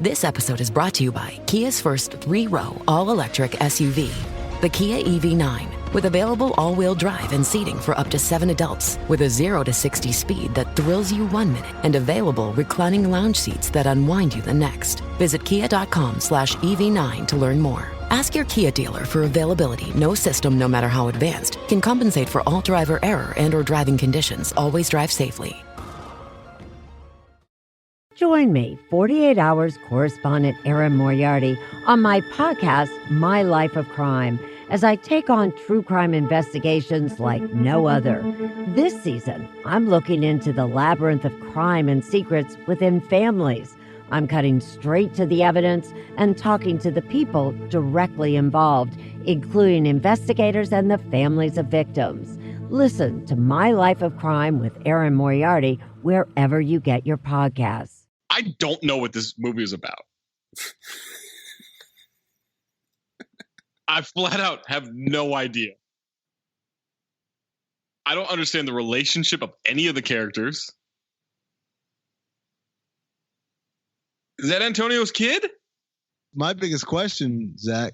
This episode is brought to you by Kia's first 3-row all-electric SUV, the Kia EV9, with available all-wheel drive and seating for up to 7 adults, with a 0 to 60 speed that thrills you 1 minute, and available reclining lounge seats that unwind you the next. Visit kia.com/EV9 to learn more. Ask your Kia dealer for availability. No system, no matter how advanced, can compensate for all driver error and or driving conditions. Always drive safely. Join me, 48 Hours correspondent Erin Moriarty, on my podcast, My Life of Crime, as I take on true crime investigations like no other. This season, I'm looking into the labyrinth of crime and secrets within families. I'm cutting straight to the evidence and talking to the people directly involved, including investigators and the families of victims. Listen to My Life of Crime with Erin Moriarty wherever you get your podcasts. I don't know what this movie is about. I flat out have no idea. I don't understand the relationship of any of the characters. Is that Antonio's kid? My biggest question, Zach,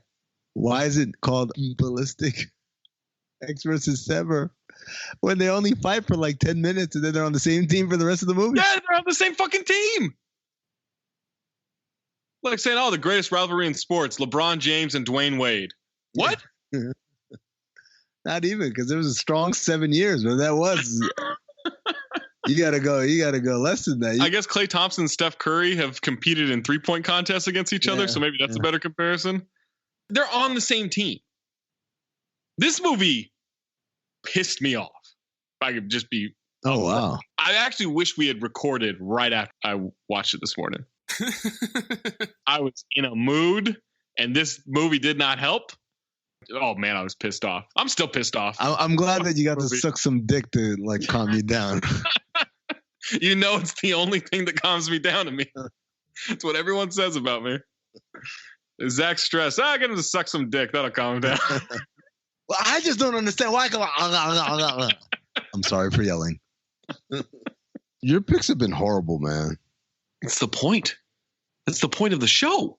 why is it called Ballistic Ecks versus Sever when they only fight for like 10 minutes and then they're on the same team for the rest of the movie? Yeah, they're on the same fucking team. Like saying, oh, the greatest rivalry in sports, LeBron James and Dwayne Wade. What? Not even, because there was a strong 7 years, but that was... You gotta go less than that. I guess Klay Thompson and Steph Curry have competed in 3-point contests against each other, so maybe that's a better comparison. They're on the same team. This movie pissed me off. If I could just be... Oh, wow. I actually wish we had recorded right after I watched it this morning. I was in a mood, and this movie did not help. Oh, man, I was pissed off. I'm still pissed off. I'm glad that you got to suck some dick to, like, calm you down. You know, it's the only thing that calms me down to me. It's what everyone says about me. Zach's stressed. I get him to suck some dick. That'll calm him down. Well, I just don't understand why. I'm sorry for yelling. Your picks have been horrible, man. It's the point. That's the point of the show.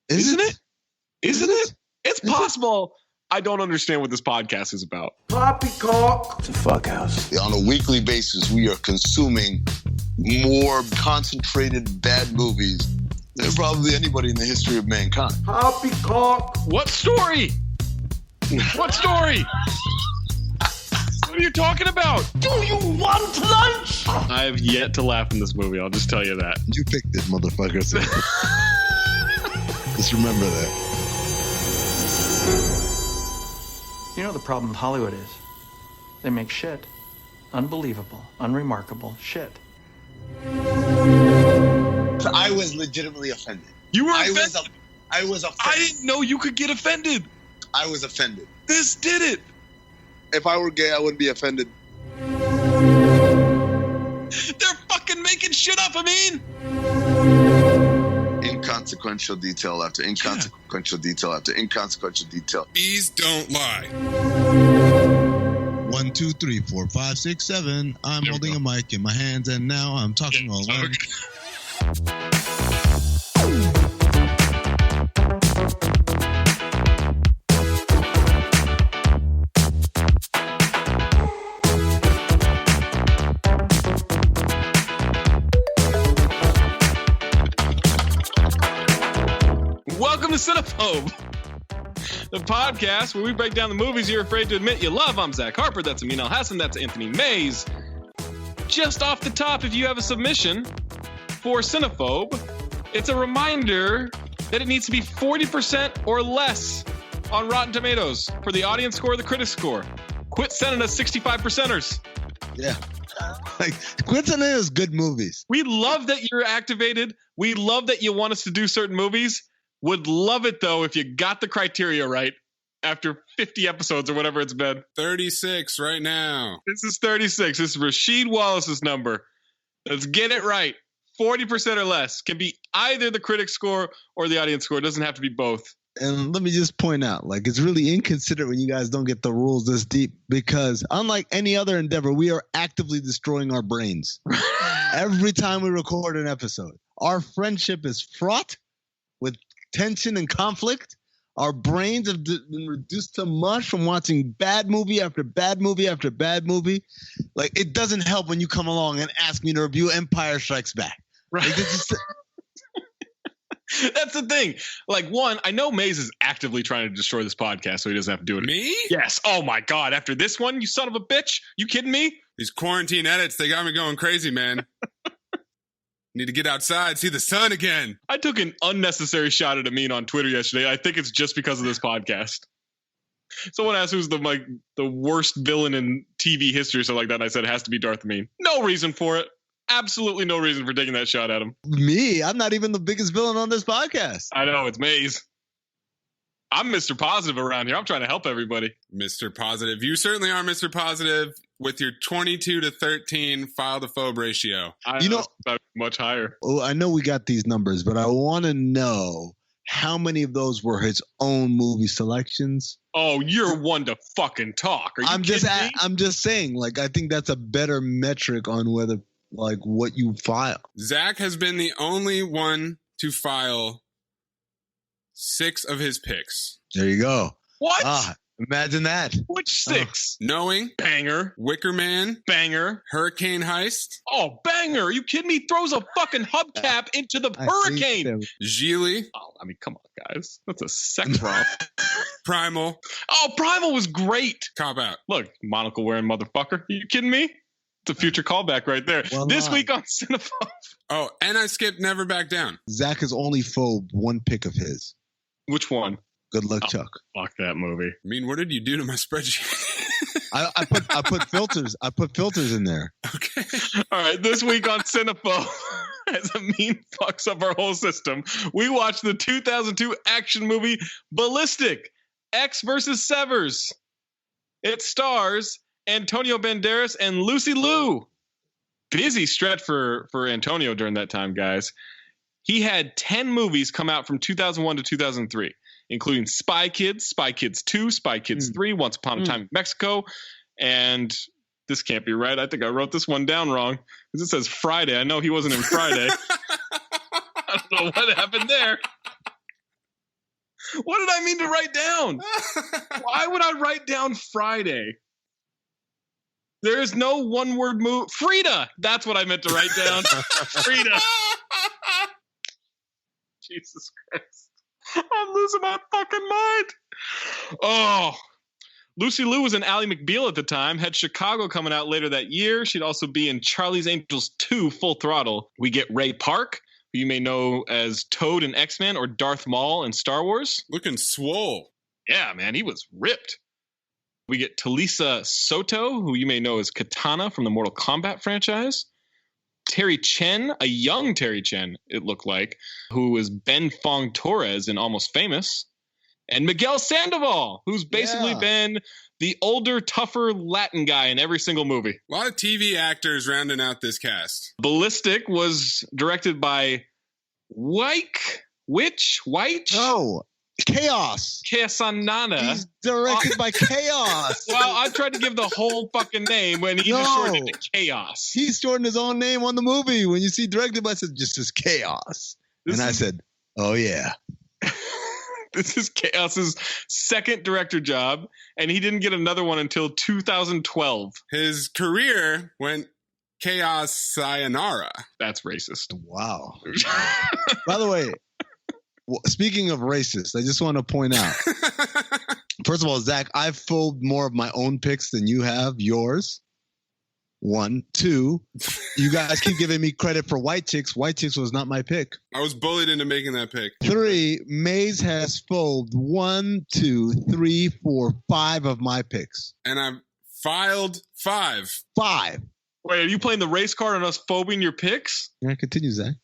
Isn't it? Isn't it? It's possible I don't understand what this podcast is about. Poppycock. It's a fuck house. On a weekly basis, we are consuming more concentrated bad movies than probably anybody in the history of mankind. Poppycock. What story? What story? What are you talking about? Do you want lunch? I have yet to laugh in this movie. I'll just tell you that. You picked it, motherfucker. So just remember that. You know the problem with Hollywood is? They make shit. Unbelievable, unremarkable shit. I was legitimately offended. You were offended? I was offended. I didn't know you could get offended. I was offended. This did it. If I were gay, I wouldn't be offended. They're fucking making shit up, Amin. Inconsequential detail after inconsequential detail after inconsequential detail. Bees don't lie. 1, 2, 3, 4, 5, 6, 7. I'm holding a mic in my hands, and now I'm talking all alone. Welcome to Cinephobe, the podcast where we break down the movies you're afraid to admit you love. I'm Zach Harper. That's Amin Hassan. That's Anthony Mayes. Just off the top, if you have a submission for Cinephobe, it's a reminder that it needs to be 40% or less on Rotten Tomatoes for the audience score or the critic score. Quit sending us 65%ers. Yeah. Like, quit sending us good movies. We love that you're activated. We love that you want us to do certain movies. Would love it, though, if you got the criteria right after 50 episodes or whatever it's been. 36 right now. This is 36. This is Rasheed Wallace's number. Let's get it right. 40% or less. Can be either the critic score or the audience score. It doesn't have to be both. And let me just point out, like, it's really inconsiderate when you guys don't get the rules this deep, because unlike any other endeavor, we are actively destroying our brains every time we record an episode. Our friendship is fraught with tension and conflict. Our brains have been reduced to mush from watching bad movie after bad movie after bad movie. Like, it doesn't help when you come along and ask me to review Empire Strikes Back. Right. Like, this is, That's the thing. Like, one, I know Mayes is actively trying to destroy this podcast so he doesn't have to do it. Me? Yes. Oh, my God. After this one, you son of a bitch. You kidding me? These quarantine edits, they got me going crazy, man. Need to get outside, see the sun again. I took an unnecessary shot at Amin on Twitter yesterday. I think it's just because of this podcast. Someone asked who's the worst villain in TV history or something like that, and I said it has to be Darth Amin. No reason for it. Absolutely no reason for taking that shot at him. me. I'm not even the biggest villain on this podcast. I know, it's Mayes. I'm Mr. Positive around here. I'm trying to help everybody. Mr. Positive. You certainly are Mr. Positive with your 22 to 13 file to phobe ratio. I know it's much higher. Oh, I know we got these numbers, but I want to know how many of those were his own movie selections. Oh, you're one to fucking talk. Are you kidding me? I'm just saying, like, I think that's a better metric on whether, like, what you file. Zach has been the only one to file 6 of his picks. There you go. What? Imagine that. Which 6? Knowing, Banger. Wicker Man, Banger. Hurricane Heist, Oh, banger. Are you kidding me? Throws a fucking hubcap into the hurricane. Geely, Oh, I mean, come on, guys. That's a sex romp. Primal, Oh, Primal was great. Cop Out. Look, monocle wearing motherfucker. Are you kidding me? It's a future callback right there. Well, This no. week on Cinephobe. Oh, and I skipped Never Back Down. Zach has only phobed one pick of his. Which one? Good luck, Chuck. Fuck that movie. I mean, what did you do to my spreadsheet? I put filters. I put filters in there. Okay. All right, this week on Cinephobe, as Amin fucks up our whole system, we watched the 2002 action movie Ballistic, Ecks versus Severs. It stars Antonio Banderas and Lucy Liu. Busy stretch for Antonio during that time, guys. He had 10 movies come out from 2001 to 2003, including Spy Kids, Spy Kids 2, Spy Kids 3, Once Upon a Time in Mexico, and this can't be right. I think I wrote this one down wrong because it says Friday. I know he wasn't in Friday. I don't know what happened there. What did I mean to write down? Why would I write down Friday? There is no one-word move. Frida! That's what I meant to write down. Frida. Jesus Christ. I'm losing my fucking mind. Oh. Lucy Liu was in Ally McBeal at the time, had Chicago coming out later that year. She'd also be in Charlie's Angels 2 Full Throttle. We get Ray Park, who you may know as Toad in X-Men or Darth Maul in Star Wars. Looking swole. Yeah, man, he was ripped. We get Talisa Soto, who you may know as Katana from the Mortal Kombat franchise. Terry Chen, a young Terry Chen, it looked like, who was Ben Fong Torres in Almost Famous. And Miguel Sandoval, who's basically been the older, tougher Latin guy in every single movie. A lot of TV actors rounding out this cast. Ballistic was directed by White? No, Chaos. Kesanana. He's directed by Chaos. Well, I tried to give the whole fucking name when he just shortened it to Chaos. He's shortened his own name on the movie. When you see directed by, it says just as Chaos. I said, oh yeah. This is Chaos's second director job, and he didn't get another one until 2012. His career went Chaos Sayonara. That's racist. Wow. By the way, speaking of racist, I just want to point out, first of all, Zach, I've phobed more of my own picks than you have yours. 1, 2, you guys keep giving me credit for White Chicks. White Chicks was not my pick. I was bullied into making that pick. 3, Mayes has phobed 1, 2, 3, 4, 5 of my picks. And I've filed 5. 5. Wait, are you playing the race card on us phobing your picks? Yeah, continue, Zach.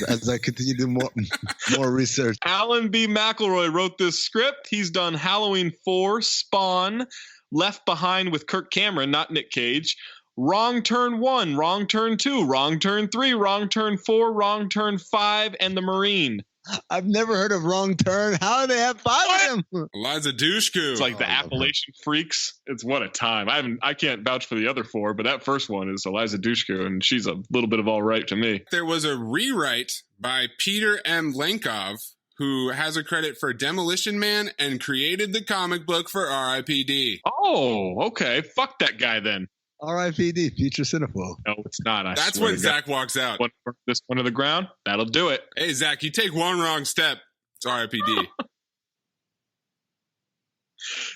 As I continue to do more research. Alan B. McElroy wrote this script. He's done Halloween 4, Spawn, Left Behind with Kirk Cameron, not Nick Cage, Wrong Turn 1, Wrong Turn 2, Wrong Turn 3, Wrong Turn 4, Wrong Turn 5, and The Marine. I've never heard of Wrong Turn. How do they have 5 of them? Eliza Dushku. It's like the Appalachian Freaks. It's what a time. I can't vouch for the other 4, but that first one is Eliza Dushku, and she's a little bit of all right to me. There was a rewrite by Peter M. Lenkov, who has a credit for Demolition Man and created the comic book for R.I.P.D. Oh, okay. Fuck that guy then. R.I.P.D. Future Cinephobe. No, it's not. That's when Zach walks out. This one to the ground. That'll do it. Hey, Zach, you take one wrong step. It's R.I.P.D.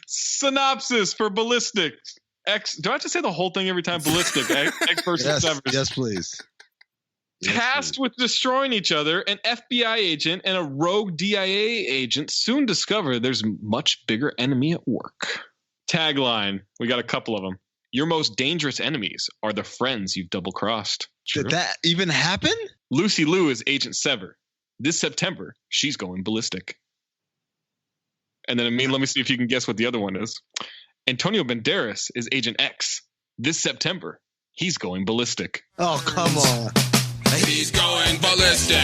Synopsis for Ballistic. Ecks. Do I have to say the whole thing every time? Ballistic. Ecks versus Sever. Yes, please. Tasked with destroying each other, an FBI agent and a rogue DIA agent soon discover there's a much bigger enemy at work. Tagline. We got a couple of them. Your most dangerous enemies are the friends you've double-crossed. Did that even happen? Lucy Liu is Agent Sever. This September, she's going ballistic. And then, let me see if you can guess what the other one is. Antonio Banderas is Agent Ecks. This September, he's going ballistic. Oh, come on. He's going ballistic.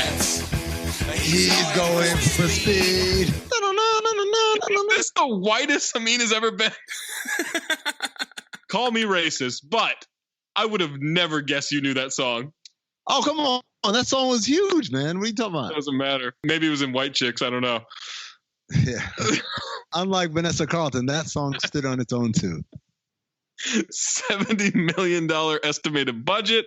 He's going for speed. Is this the whitest Amin has ever been? Call me racist, but I would have never guessed you knew that song. Oh, come on. That song was huge, man. What are you talking about? It doesn't matter. Maybe it was in White Chicks. I don't know. Yeah. Unlike Vanessa Carlton, that song stood on its own too. $70 million estimated budget,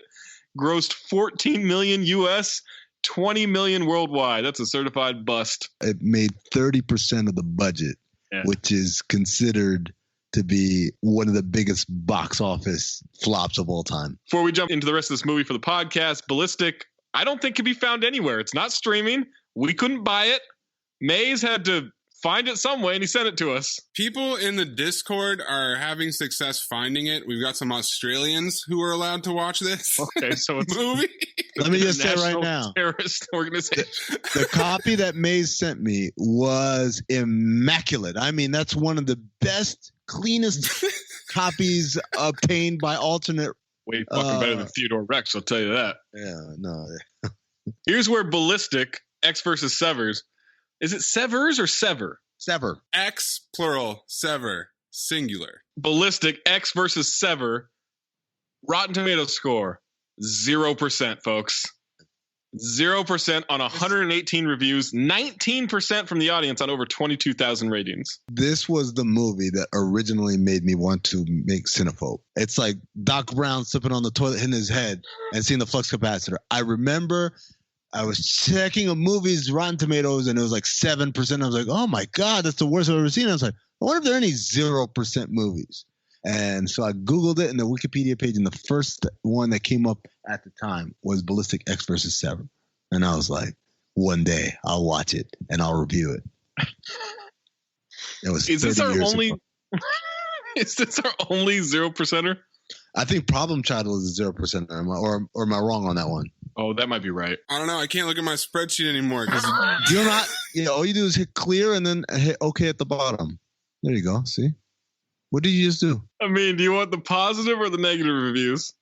grossed $14 million US, $20 million worldwide. That's a certified bust. It made 30% of the budget, which is considered to be one of the biggest box office flops of all time. Before we jump into the rest of this movie for the podcast, Ballistic, I don't think can be found anywhere. It's not streaming. We couldn't buy it. Mays had to find it some way, and he sent it to us. People in the Discord are having success finding it. We've got some Australians who are allowed to watch this. Okay, so it's movie. Let me just say right now, terrorist organization. The copy that Mays sent me was immaculate. I mean, that's one of the best, cleanest copies obtained by alternate. Way fucking better than Theodore Rex, I'll tell you that. Yeah, no. Here's where Ballistic, Ecks versus Severs. Is it Severs or Sever? Sever. Ecks, plural. Sever, singular. Ballistic, Ecks versus Sever. Rotten Tomatoes score, 0%, folks. 0% on 118 reviews, 19% from the audience on over 22,000 ratings. This was the movie that originally made me want to make Cinephobe. It's like Doc Brown slipping on the toilet, hitting his head, and seeing the flux capacitor. I remember I was checking a movie's Rotten Tomatoes, and it was like 7%. I was like, oh my God, that's the worst I've ever seen. I was like, I wonder if there are any 0% movies. And so I Googled it in the Wikipedia page, and the first one that came up at the time was Ballistic Ecks versus Sever. And I was like, one day I'll watch it and I'll review it. It was Is this our only Is this our only 0%er? I think Problem Child was a 0%, or am I wrong on that one? Oh, that might be right. I don't know. I can't look at my spreadsheet anymore. Do you not? Yeah, all you do is hit clear and then hit OK at the bottom. There you go. See? What did you just do? I mean, do you want the positive or the negative reviews?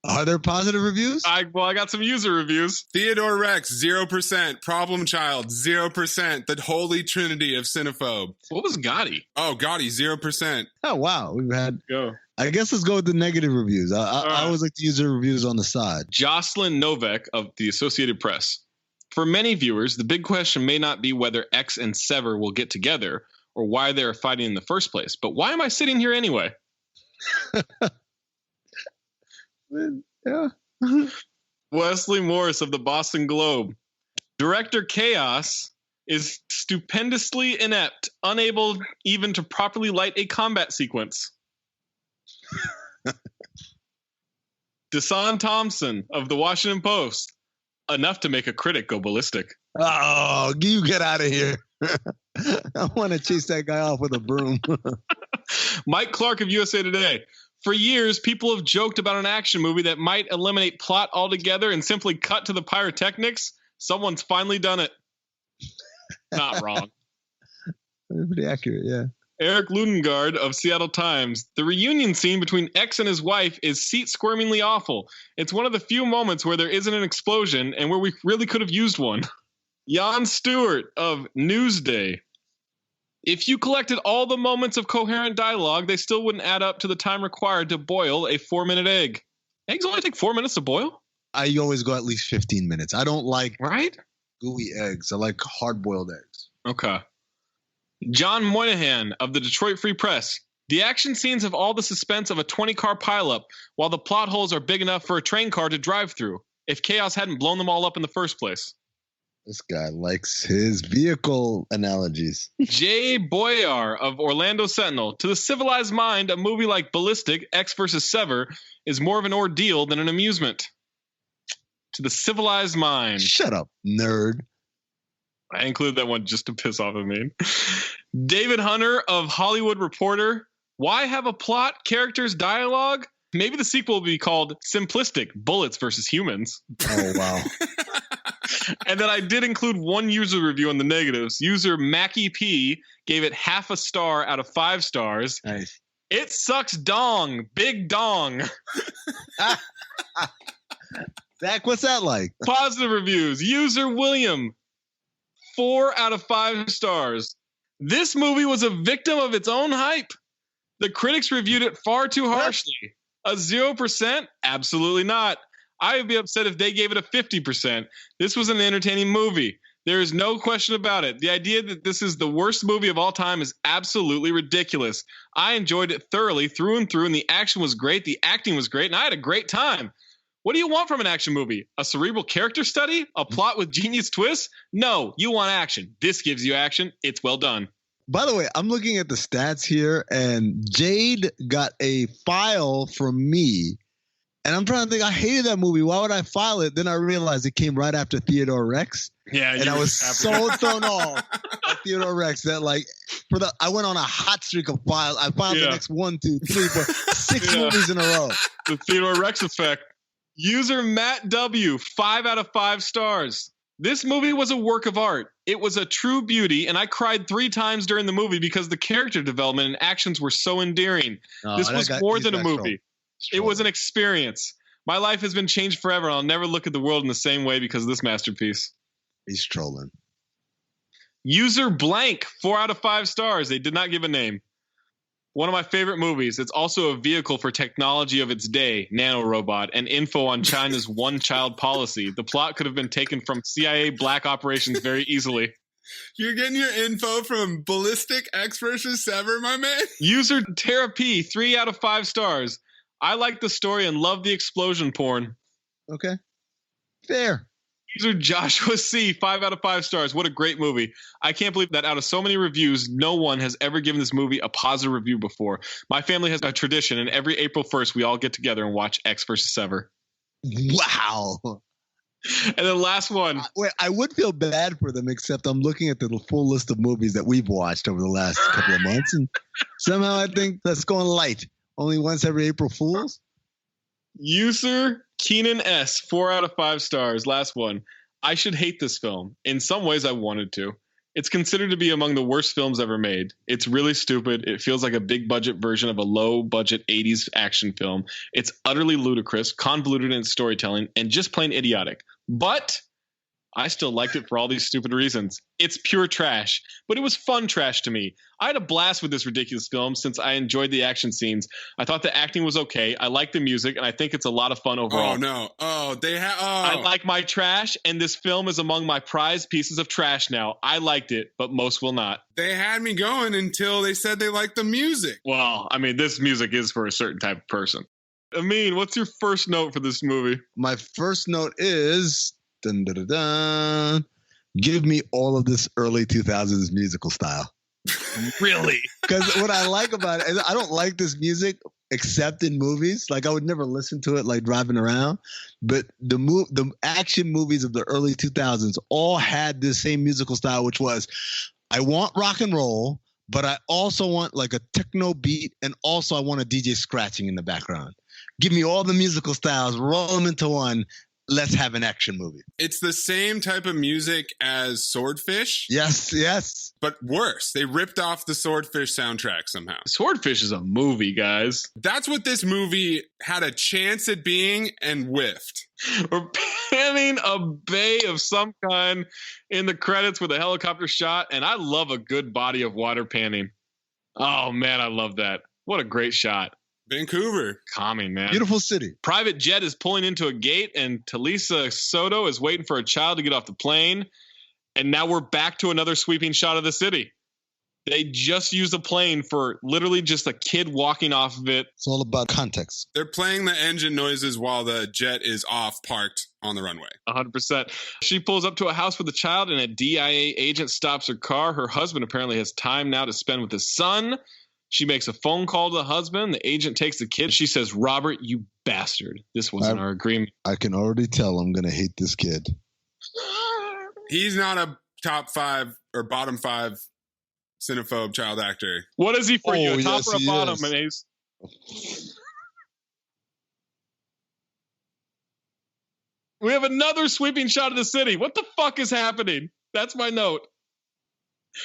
Are there positive reviews? I got some user reviews. Theodore Rex, 0%. Problem Child, 0%. The holy trinity of Cinephobe. What was Gotti? Oh, Gotti, 0%. Oh, wow. We've had... Go. I guess let's go with the negative reviews. I always like to use the reviews on the side. Jocelyn Novak of the Associated Press. For many viewers, the big question may not be whether Ecks and Sever will get together or why they are fighting in the first place, but why am I sitting here anyway? Yeah. Wesley Morris of the Boston Globe. Director Chaos is stupendously inept, unable even to properly light a combat sequence. Desan Thompson of the Washington Post. Enough to make a critic go ballistic. Oh, you get out of here. I want to chase that guy off with a broom. Mike Clark of USA Today. For years, people have joked about an action movie that might eliminate plot altogether and simply cut to the pyrotechnics. Someone's finally done it. Not wrong. Pretty accurate, yeah. Eric Ludengard of Seattle Times. The reunion scene between Ecks and his wife is seat-squirmingly awful. It's one of the few moments where there isn't an explosion and where we really could have used one. Jan Stewart of Newsday. If you collected all the moments of coherent dialogue, they still wouldn't add up to the time required to boil a 4-minute egg. Eggs only take 4 minutes to boil? I always go at least 15 minutes. I don't like... Right? gooey eggs. I like hard-boiled eggs. Okay. John Moynihan of the Detroit Free Press. The action scenes have all the suspense of a 20-car pileup, while the plot holes are big enough for a train car to drive through, if chaos hadn't blown them all up in the first place. This guy likes his vehicle analogies. Jay Boyar of Orlando Sentinel. To the civilized mind, a movie like Ballistic, Ecks versus Sever, is more of an ordeal than an amusement. To the civilized mind. Shut up, nerd. I included that one just to piss off Amin. David Hunter of Hollywood Reporter. Why have a plot, characters, dialogue? Maybe the sequel will be called Simplistic, Bullets versus Humans. Oh, wow. And then I did include one user review on the negatives. User Mackie P gave it 0.5 star out of 5 stars. Nice. It sucks dong. Big dong. Zach, what's that like? Positive reviews. User William, 4 out of 5 stars. This movie was a victim of its own hype. The critics reviewed it far too harshly. A 0%? Absolutely not. I would be upset if they gave it a 50%. This was an entertaining movie. There is no question about it. The idea that this is the worst movie of all time is absolutely ridiculous. I enjoyed it thoroughly through and through, and the action was great, the acting was great, and I had a great time. What do you want from an action movie? A cerebral character study? A plot with genius twists? No, you want action. This gives you action. It's well done. By the way, I'm looking at the stats here, and Jade got a file from me. And I'm trying to think, I hated that movie. Why would I file it? Then I realized it came right after Theodore Rex. Yeah, and I was so thrown off by Theodore Rex that I went on a hot streak of files. I filed the next 1, 2, 3, 4, 6 movies in a row. The Theodore Rex effect. User Matt W, 5 out of 5 stars. This movie was a work of art. It was a true beauty, and I cried 3 times during the movie because the character development and actions were so endearing. This was more than a movie. It was an experience. My life has been changed forever, and I'll never look at the world in the same way because of this masterpiece. He's trolling. User blank, 4 out of 5 stars. They did not give a name. One of my favorite movies. It's also a vehicle for technology of its day, nanorobot, and info on China's one-child policy. The plot could have been taken from CIA black operations very easily. You're getting your info from Ballistic, Ecks versus Sever, my man? User Therapy, 3 out of 5 stars. I like the story and love the explosion porn. Okay. Fair. User Joshua C, 5 out of 5 stars. What a great movie. I can't believe that out of so many reviews, no one has ever given this movie a positive review before. My family has a tradition, and every April 1st, we all get together and watch Ecks versus Sever. Wow. And then last one. Wait, I would feel bad for them, except I'm looking at the full list of movies that we've watched over the last couple of months, and somehow I think that's going light. Only once every April Fools? User Keenan S, 4 out of 5 stars. Last one. I should hate this film. In some ways, I wanted to. It's considered to be among the worst films ever made. It's really stupid. It feels like a big budget version of a low budget 80s action film. It's utterly ludicrous, convoluted in its storytelling, and just plain idiotic. But I still liked it for all these stupid reasons. It's pure trash, but it was fun trash to me. I had a blast with this ridiculous film since I enjoyed the action scenes. I thought the acting was okay. I like the music, and I think it's a lot of fun overall. Oh, no. I like my trash, and this film is among my prized pieces of trash now. I liked it, but most will not. They had me going until they said they liked the music. Well, I mean, this music is for a certain type of person. Amin, what's your first note for this movie? My first note is... Dun, dun, dun, dun. Give me all of this early 2000s musical style. Really? Because what I like about it is I don't like this music except in movies. Like I would never listen to it like driving around. But the action movies of the early 2000s all had this same musical style, which was I want rock and roll, but I also want like a techno beat, and also I want a DJ scratching in the background. Give me all the musical styles, roll them into one. Let's have an action movie. It's the same type of music as Swordfish. Yes, yes. But worse. They ripped off the Swordfish soundtrack somehow. Swordfish is a movie, guys. That's what this movie had a chance at being and whiffed. We're panning a bay of some kind in the credits with a helicopter shot, and I love a good body of water panning. Oh, man, I love that. What a great shot. Vancouver. Calming, man. Beautiful city. Private jet is pulling into a gate, and Talisa Soto is waiting for a child to get off the plane. And now we're back to another sweeping shot of the city. They just used a plane for literally just a kid walking off of it. It's all about context. They're playing the engine noises while the jet is off, parked on the runway. 100%. She pulls up to a house with a child, and a DIA agent stops her car. Her husband apparently has time now to spend with his son. She makes a phone call to the husband. The agent takes the kid. She says, "Robert, you bastard. This wasn't our agreement." I can already tell I'm going to hate this kid. He's not a top 5 or bottom 5 cinephobe child actor. What is he for you? A top yes, or a he bottom, is. Maze? We have another sweeping shot of the city. What the fuck is happening? That's my note.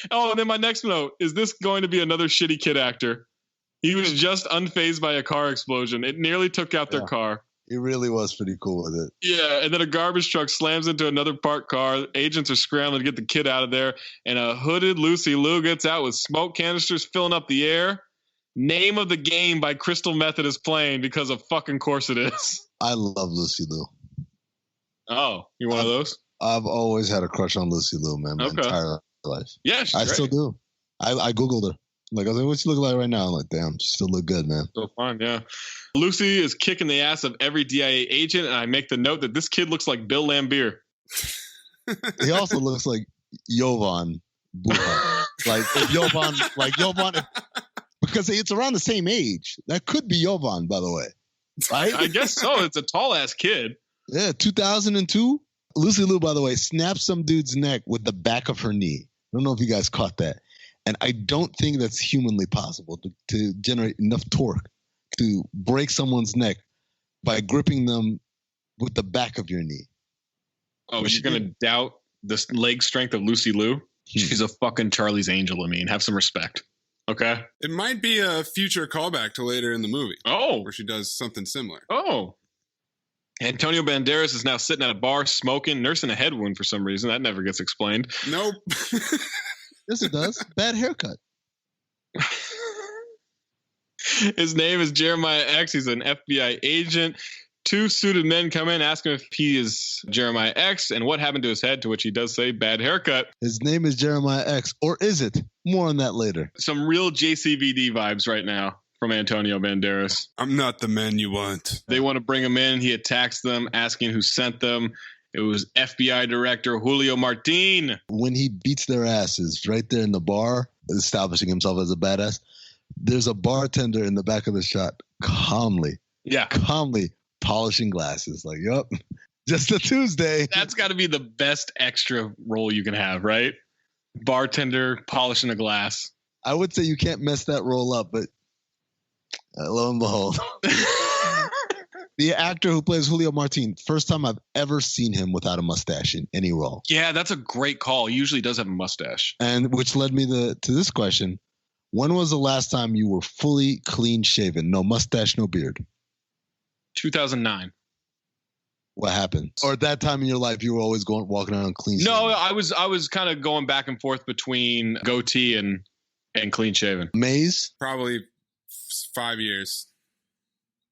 Oh, and then my next note, is this going to be another shitty kid actor? He was just unfazed by a car explosion. It nearly took out their car. He really was pretty cool with it. Yeah, and then a garbage truck slams into another parked car. Agents are scrambling to get the kid out of there, and a hooded Lucy Liu gets out with smoke canisters filling up the air. Name of the Game by Crystal Method is playing because of fucking course it is. I love Lucy Liu. Oh, you're one of those? I've always had a crush on Lucy Liu, man, my entire life. Yeah, she's I great. still do. I Googled her. Like, I was like, what's she look like right now? I'm like, damn, she still look good, man. So fine, yeah. Lucy is kicking the ass of every DIA agent, and I make the note that this kid looks like Bill Lambier. He also looks like Jovan Buha. Because it's around the same age. That could be Jovan, by the way. Right? I guess so. It's a tall ass kid. Yeah, 2002. Lucy Liu, by the way, snapped some dude's neck with the back of her knee. I don't know if you guys caught that. And I don't think that's humanly possible to generate enough torque to break someone's neck by gripping them with the back of your knee. Oh, you're going to doubt the leg strength of Lucy Liu? She's a fucking Charlie's Angel, I mean. Have some respect. Okay? It might be a future callback to later in the movie. Oh. Where she does something similar. Oh. Antonio Banderas is now sitting at a bar smoking, nursing a head wound for some reason. That never gets explained. Nope. Yes, it does. Bad haircut. His name is Jeremiah Ecks. He's an FBI agent. Two suited men come in, ask him if he is Jeremiah Ecks and what happened to his head, to which he does say, bad haircut. His name is Jeremiah Ecks, or is it? More on that later. Some real JCVD vibes right now from Antonio Banderas. I'm not the man you want. They want to bring him in. He attacks them, asking who sent them. It was FBI Director Julio Martin. When he beats their asses right there in the bar, establishing himself as a badass, there's a bartender in the back of the shot calmly polishing glasses. Like, yup, just a Tuesday. That's got to be the best extra role you can have, right? Bartender polishing a glass. I would say you can't mess that role up, but lo and behold. The actor who plays Julio Martin, first time I've ever seen him without a mustache in any role. Yeah, that's a great call. He usually does have a mustache. And which led me to this question. When was the last time you were fully clean shaven? No mustache, no beard. 2009. What happened? Or at that time in your life, you were always walking around clean shaven? No, I was kind of going back and forth between goatee and clean shaven. Maze? Probably 5 years.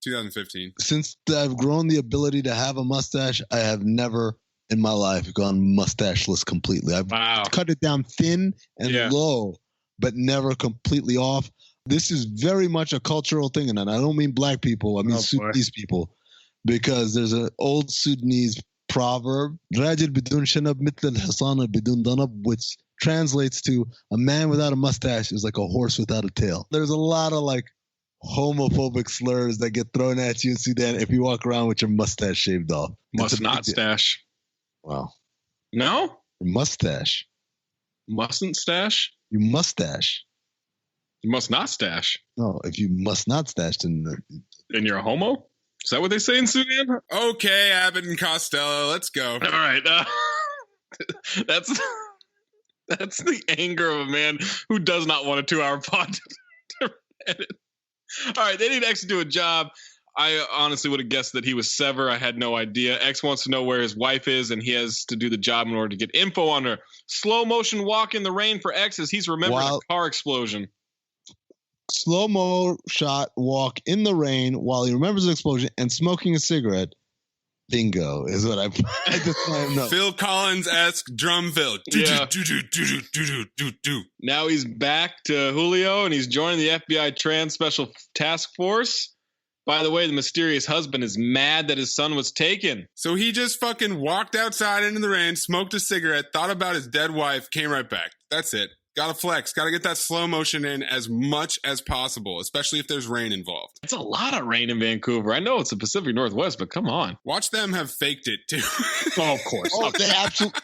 2015. Since I've grown the ability to have a mustache, I have never in my life gone mustacheless completely. I've cut it down thin and low, but never completely off. This is very much a cultural thing, and I don't mean black people. I mean Sudanese people, because there's an old Sudanese proverb, "Rajil bidun shanab mithl al-hisana bidun danab," which translates to a man without a mustache is like a horse without a tail. There's a lot of like homophobic slurs that get thrown at you in Sudan if you walk around with your mustache shaved off. Must not stash. Wow. No? Mustache. Mustn't stash? You mustache. You must not stash. No, if you must not stash, then you're a homo? Is that what they say in Sudan? Okay, Abbott and Costello, let's go. All right. That's the anger of a man who does not want a 2-hour pod to edit. All right, they need X to do a job. I honestly would have guessed that he was Sever. I had no idea. X wants to know where his wife is, and he has to do the job in order to get info on her. Slow motion walk in the rain for X as he's remembering a car explosion. Slow-mo shot walk in the rain while he remembers an explosion and smoking a cigarette. Bingo is what I just want to know. Phil Collins-esque drum fill. Yeah. Do. Now he's back to Julio, and he's joining the FBI Trans Special Task Force. By the way, the mysterious husband is mad that his son was taken. So he just fucking walked outside into the rain, smoked a cigarette, thought about his dead wife, came right back. That's it. Gotta flex. Gotta get that slow motion in as much as possible, especially if there's rain involved. It's a lot of rain in Vancouver. I know it's the Pacific Northwest, but come on. Watch them have faked it, too. Oh, of course. Oh,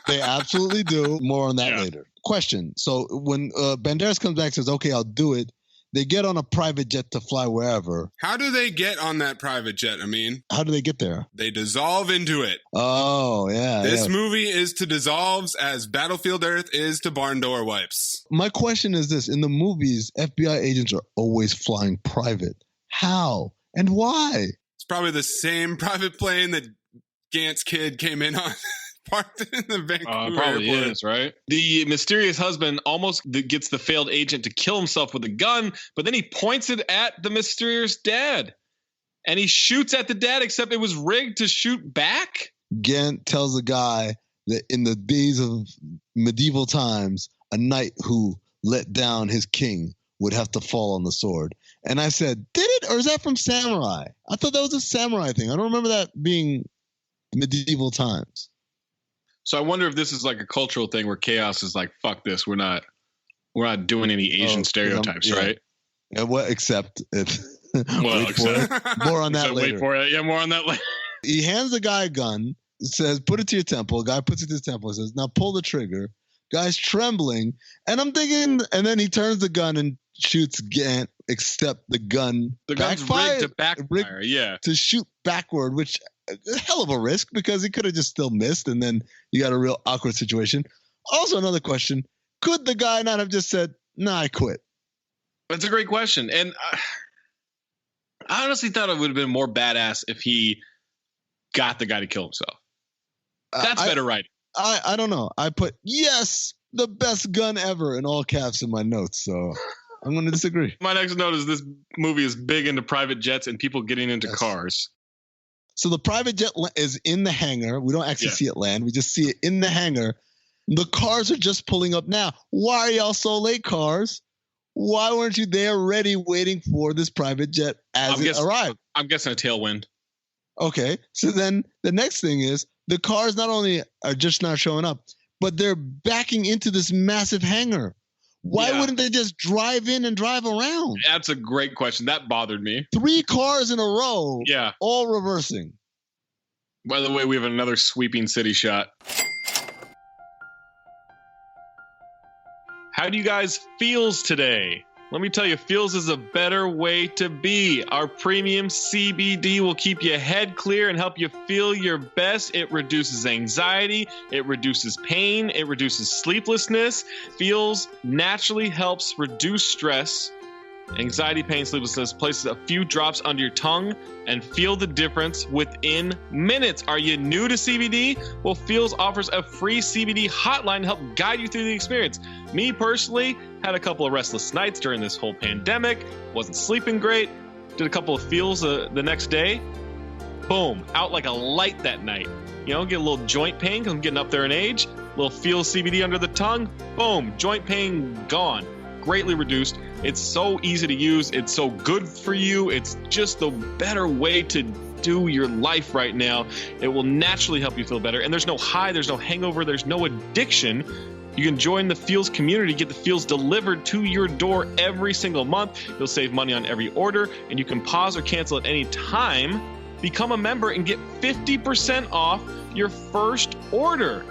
they absolutely do. More on that later. Question. So when Banderas comes back and says, okay, I'll do it, they get on a private jet to fly wherever. How do they get on that private jet, Amin? How do they get there? They dissolve into it. Oh, yeah. This movie is to dissolves as Battlefield Earth is to barn door wipes. My question is this. In the movies, FBI agents are always flying private. How? And why? It's probably the same private plane that Gant's kid came in on. Parked in the Vancouver probably airport. is, right? The mysterious husband almost gets the failed agent to kill himself with a gun, but then he points it at the mysterious dad. And he shoots at the dad, except it was rigged to shoot back. Gant tells the guy that in the days of medieval times, a knight who let down his king would have to fall on the sword. And I said, did it? Or is that from Samurai? I thought that was a Samurai thing. I don't remember that being medieval times. So I wonder if this is like a cultural thing where Chaos is like, fuck this, we're not doing any Asian stereotypes, right? Yeah, well, except it. Well, more on that later. Wait for it. Yeah, more on that later. He hands the guy a gun, says, put it to your temple. Guy puts it to his temple and says, now pull the trigger. Guy's trembling. And I'm thinking, and then he turns the gun and shoots Gant, except the gun. The gun's rigged to backfire, yeah. To shoot backward, which a hell of a risk because he could have just still missed and then you got a real awkward situation. Also, another question. Could the guy not have just said, nah, I quit? That's a great question. And I honestly thought it would have been more badass if he got the guy to kill himself. That's better writing. I don't know. I put, yes, the best gun ever in all caps in my notes. So I'm going to disagree. My next note is this movie is big into private jets and people getting into cars. So the private jet is in the hangar. We don't actually see it land. We just see it in the hangar. The cars are just pulling up now. Why are y'all so late, cars? Why weren't you there ready waiting for this private jet as it arrived? I'm guessing a tailwind. Okay. So then the next thing is the cars not only are just not showing up, but they're backing into this massive hangar. Why wouldn't they just drive in and drive around? That's a great question. That bothered me. 3 cars in a row. Yeah. All reversing. By the way, we have another sweeping city shot. How do you guys feels today? Let me tell you, feels is a better way to be. Our premium CBD will keep your head clear and help you feel your best. It reduces anxiety. It reduces pain. It reduces sleeplessness. Feels naturally helps reduce stress. Anxiety, pain, sleeplessness. Places a few drops under your tongue and feel the difference within minutes. Are you new to CBD? Well, Feels offers a free CBD hotline to help guide you through the experience. Me personally had a couple of restless nights during this whole pandemic. Wasn't sleeping great. Did a couple of Feels the next day. Boom, out like a light that night. You know, get a little joint pain because I'm getting up there in age. A little Feels CBD under the tongue. Boom, joint pain gone. Greatly reduced. It's so easy to use. It's so good for you. It's just the better way to do your life right now. It will naturally help you feel better. And there's no high, there's no hangover, there's no addiction. You can join the Feels community, get the Feels delivered to your door every single month. You'll save money on every order, and you can pause or cancel at any time. Become a member and get 50% off your first order.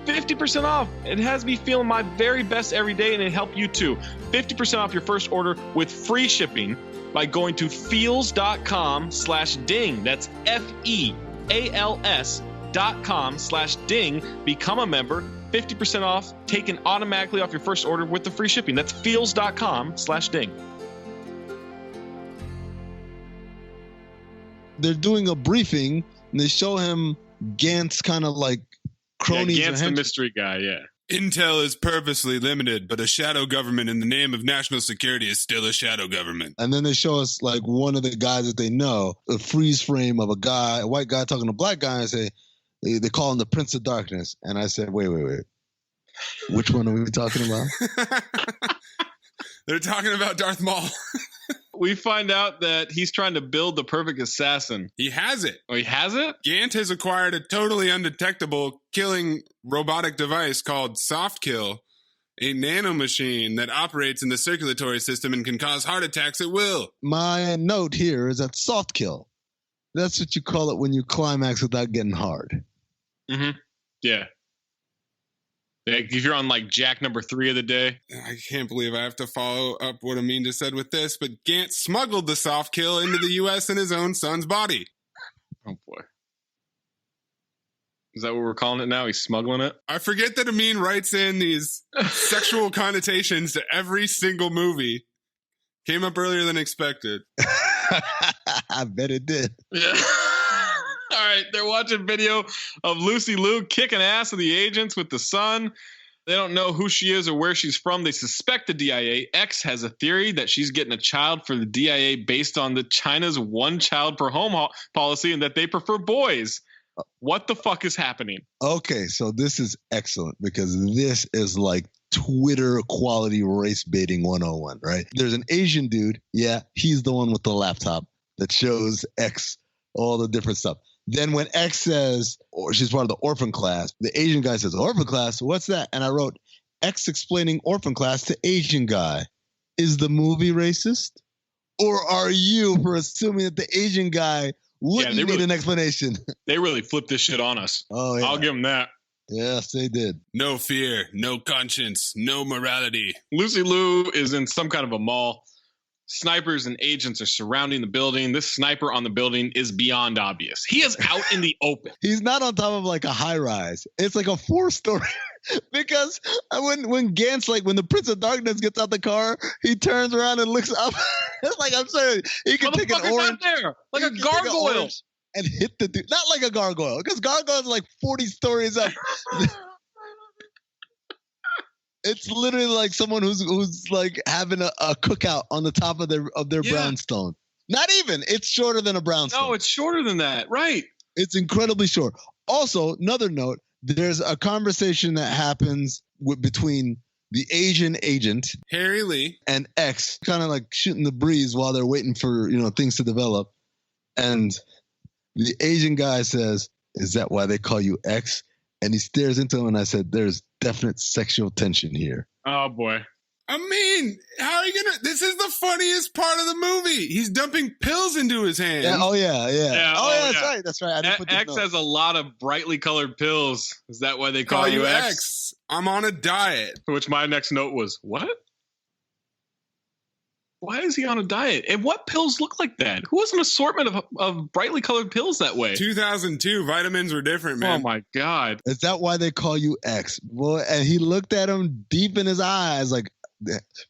50% off. It has me feeling my very best every day, and it helped you too. 50% off your first order with free shipping by going to feels.com/ding. That's FEALS.com/ding. Become a member. 50% off taken automatically off your first order with the free shipping. That's feels.com/ding. They're doing a briefing and they show him Gant's kind of like cronies. Yeah, Gant's the mystery guy, yeah. Intel is purposely limited, but a shadow government in the name of national security is still a shadow government. And then they show us like one of the guys that they know, a freeze frame of a white guy talking to a black guy, and say they call him the Prince of Darkness. And I said, wait. Which one are we talking about? They're talking about Darth Maul. We find out that he's trying to build the perfect assassin. He has it. Oh, he has it? Gant has acquired a totally undetectable killing robotic device called Soft Kill, a nanomachine that operates in the circulatory system and can cause heart attacks at will. My note here is that soft kill. That's what you call it when you climax without getting hard. Mm-hmm. Yeah. If you're on like Jack number 3 of the day. I can't believe I have to follow up what Amin just said with this, but Gant smuggled the soft kill into the U.S. in his own son's body. Oh, boy. Is that what we're calling it now? He's smuggling it? I forget that Amin writes in these sexual connotations to every single movie. Came up earlier than expected. I bet it did. Yeah. All right, they're watching video of Lucy Liu kicking ass of the agents with the son. They don't know who she is or where she's from. They suspect the DIA. Ecks has a theory that she's getting a child for the DIA based on the China's one child per home policy and that they prefer boys. What the fuck is happening? Okay, so this is excellent because this is like Twitter quality race baiting 101, right? There's an Asian dude. Yeah, he's the one with the laptop that shows Ecks all the different stuff. Then when Ecks says, or she's part of the orphan class, the Asian guy says, orphan class? What's that? And I wrote, Ecks explaining orphan class to Asian guy. Is the movie racist? Or are you for assuming that the Asian guy wouldn't need an explanation? They really flipped this shit on us. Oh, yeah. I'll give them that. Yes, they did. No fear, no conscience, no morality. Lucy Liu is in some kind of a mall. Snipers and agents are surrounding the building. This sniper on the building is beyond obvious. He is out in the open. He's not on top of like a high rise. It's like a 4-story. Because when Gant's like, when the Prince of Darkness gets out the car, he turns around and looks up. It's like, I'm sorry. He can take an orange. There, like a gargoyle. And hit the dude. Not like a gargoyle, because gargoyles are like 40 stories up. It's literally like someone who's like having a cookout on the top of their brownstone. Not even. It's shorter than a brownstone. No, it's shorter than that. Right. It's incredibly short. Also, another note, there's a conversation that happens between the Asian agent, Harry Lee, and Ecks, kind of like shooting the breeze while they're waiting for, things to develop. And the Asian guy says, "Is that why they call you Ecks?" And he stares into him, and I said, "There's definite sexual tension here." Oh, boy. I mean, how are you going to... This is the funniest part of the movie. He's dumping pills into his hand. Yeah, oh, yeah. That's right. I didn't put Ecks has a lot of brightly colored pills. Is that why they call you Ecks? I'm on a diet. Which my next note was, what? Why is he on a diet? And what pills look like that? Who has an assortment of brightly colored pills that way? 2002, vitamins were different, man. Oh, my God. Is that why they call you Ecks? Boy, and he looked at him deep in his eyes, like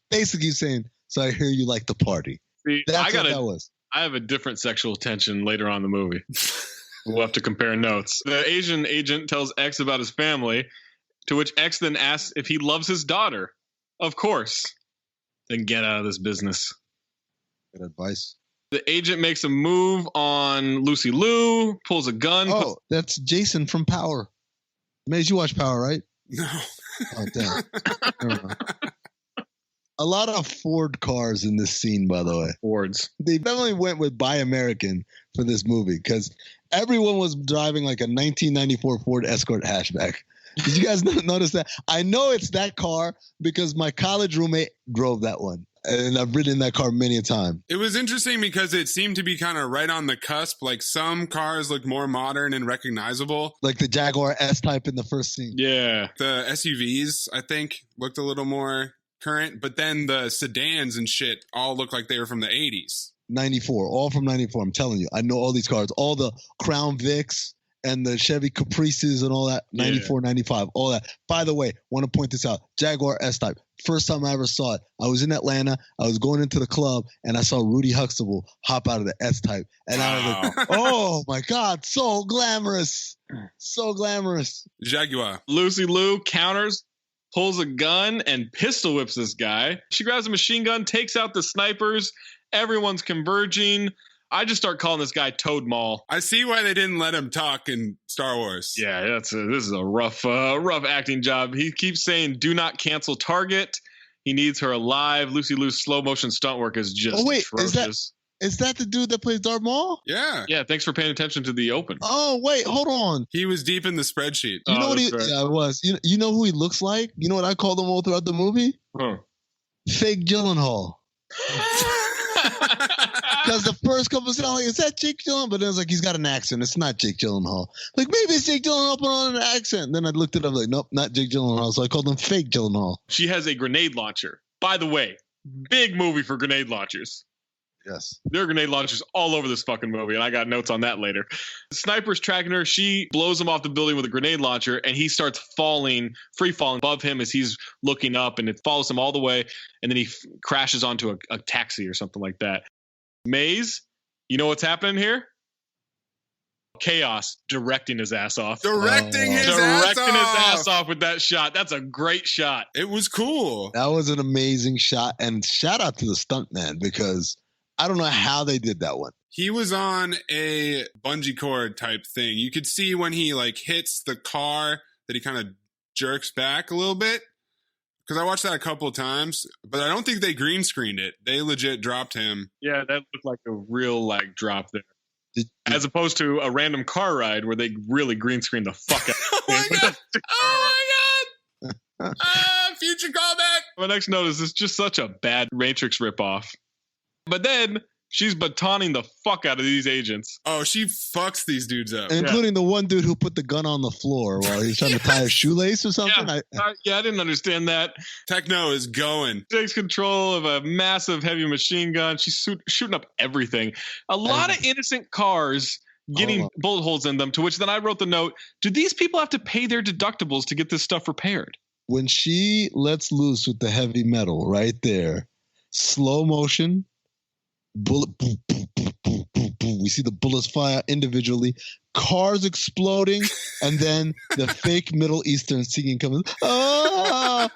basically saying, "So I hear you like the party." See, That's what that was. I have a different sexual tension later on in the movie. We'll have to compare notes. The Asian agent tells Ecks about his family, to which Ecks then asks if he loves his daughter. Of course. Then get out of this business. Good advice. The agent makes a move on Lucy Liu, pulls a gun. Oh, that's Jason from Power. Maze, you watch Power, right? No. Oh, damn. Never mind. A lot of Ford cars in this scene, by the way. Fords. They definitely went with Buy American for this movie because everyone was driving like a 1994 Ford Escort hatchback. Did you guys notice that? I know it's that car because my college roommate drove that one. And I've ridden that car many a time. It was interesting because it seemed to be kind of right on the cusp. Like some cars looked more modern and recognizable. Like the Jaguar S-Type in the first scene. Yeah. The SUVs, I think, looked a little more current. But then the sedans and shit all looked like they were from the 80s. 94. All from 94. I'm telling you. I know all these cars. All the Crown Vics and the Chevy Caprices and all that. 94, 95. All that. By the way, want to point this out. Jaguar S-Type. First time I ever saw it, I was in Atlanta. I was going into the club, and I saw Rudy Huxtable hop out of the S-Type. And I was like, oh, my God, so glamorous. So glamorous. Jaguar. Lucy Liu counters pulls a gun and pistol whips this guy. She grabs a machine gun, takes out the snipers. Everyone's converging. I just start calling this guy Toad Maul. I see why they didn't let him talk in Star Wars. Yeah, this is a rough acting job. He keeps saying, "Do not cancel target." He needs her alive. Lucy Liu's slow motion stunt work is just atrocious. Is that the dude that plays Darth Maul? Yeah. Yeah, thanks for paying attention to the open. Oh, wait, hold on. He was deep in the spreadsheet. You know what he? right. Yeah, I was. You know who he looks like? You know what I called him all throughout the movie? Huh. Fake Gyllenhaal. Because the first couple of sound like, is that Jake Gyllenhaal? But then it's like, he's got an accent. It's not Jake Gyllenhaal. Like, maybe it's Jake Gyllenhaal put on an accent. And then I looked it up like, nope, not Jake Gyllenhaal. So I called him Fake Gyllenhaal. She has a grenade launcher. By the way, big movie for grenade launchers. Yes. There are grenade launchers all over this fucking movie, and I got notes on that later. The sniper's tracking her. She blows him off the building with a grenade launcher, and he starts free falling above him as he's looking up, and it follows him all the way, and then he crashes onto a taxi or something like that. Maze, you know what's happening here? Chaos directing his ass off. Directing his ass off with that shot. That's a great shot. It was cool. That was an amazing shot. And shout out to the stuntman, because I don't know how they did that one. He was on a bungee cord type thing. You could see when he like hits the car that he kind of jerks back a little bit. Because I watched that a couple of times, but I don't think they green screened it. They legit dropped him. Yeah, that looked like a real drop there. As opposed to a random car ride where they really green screen the fuck out. Oh my god! Future callback. My next note is it's just such a bad Matrix ripoff. But then she's batoning the fuck out of these agents. Oh, she fucks these dudes up. Including the one dude who put the gun on the floor while he was trying to tie a shoelace or something. I didn't understand that. Techno is going. Takes control of a massive heavy machine gun. She's shooting up everything. A lot of innocent cars getting bullet holes in them, to which then I wrote the note, do these people have to pay their deductibles to get this stuff repaired? When she lets loose with the heavy metal right there, slow motion, bullet, boom, boom, boom, boom, boom, boom. We see the bullets fire individually, cars exploding, and then the fake Middle Eastern singing comes. Ah,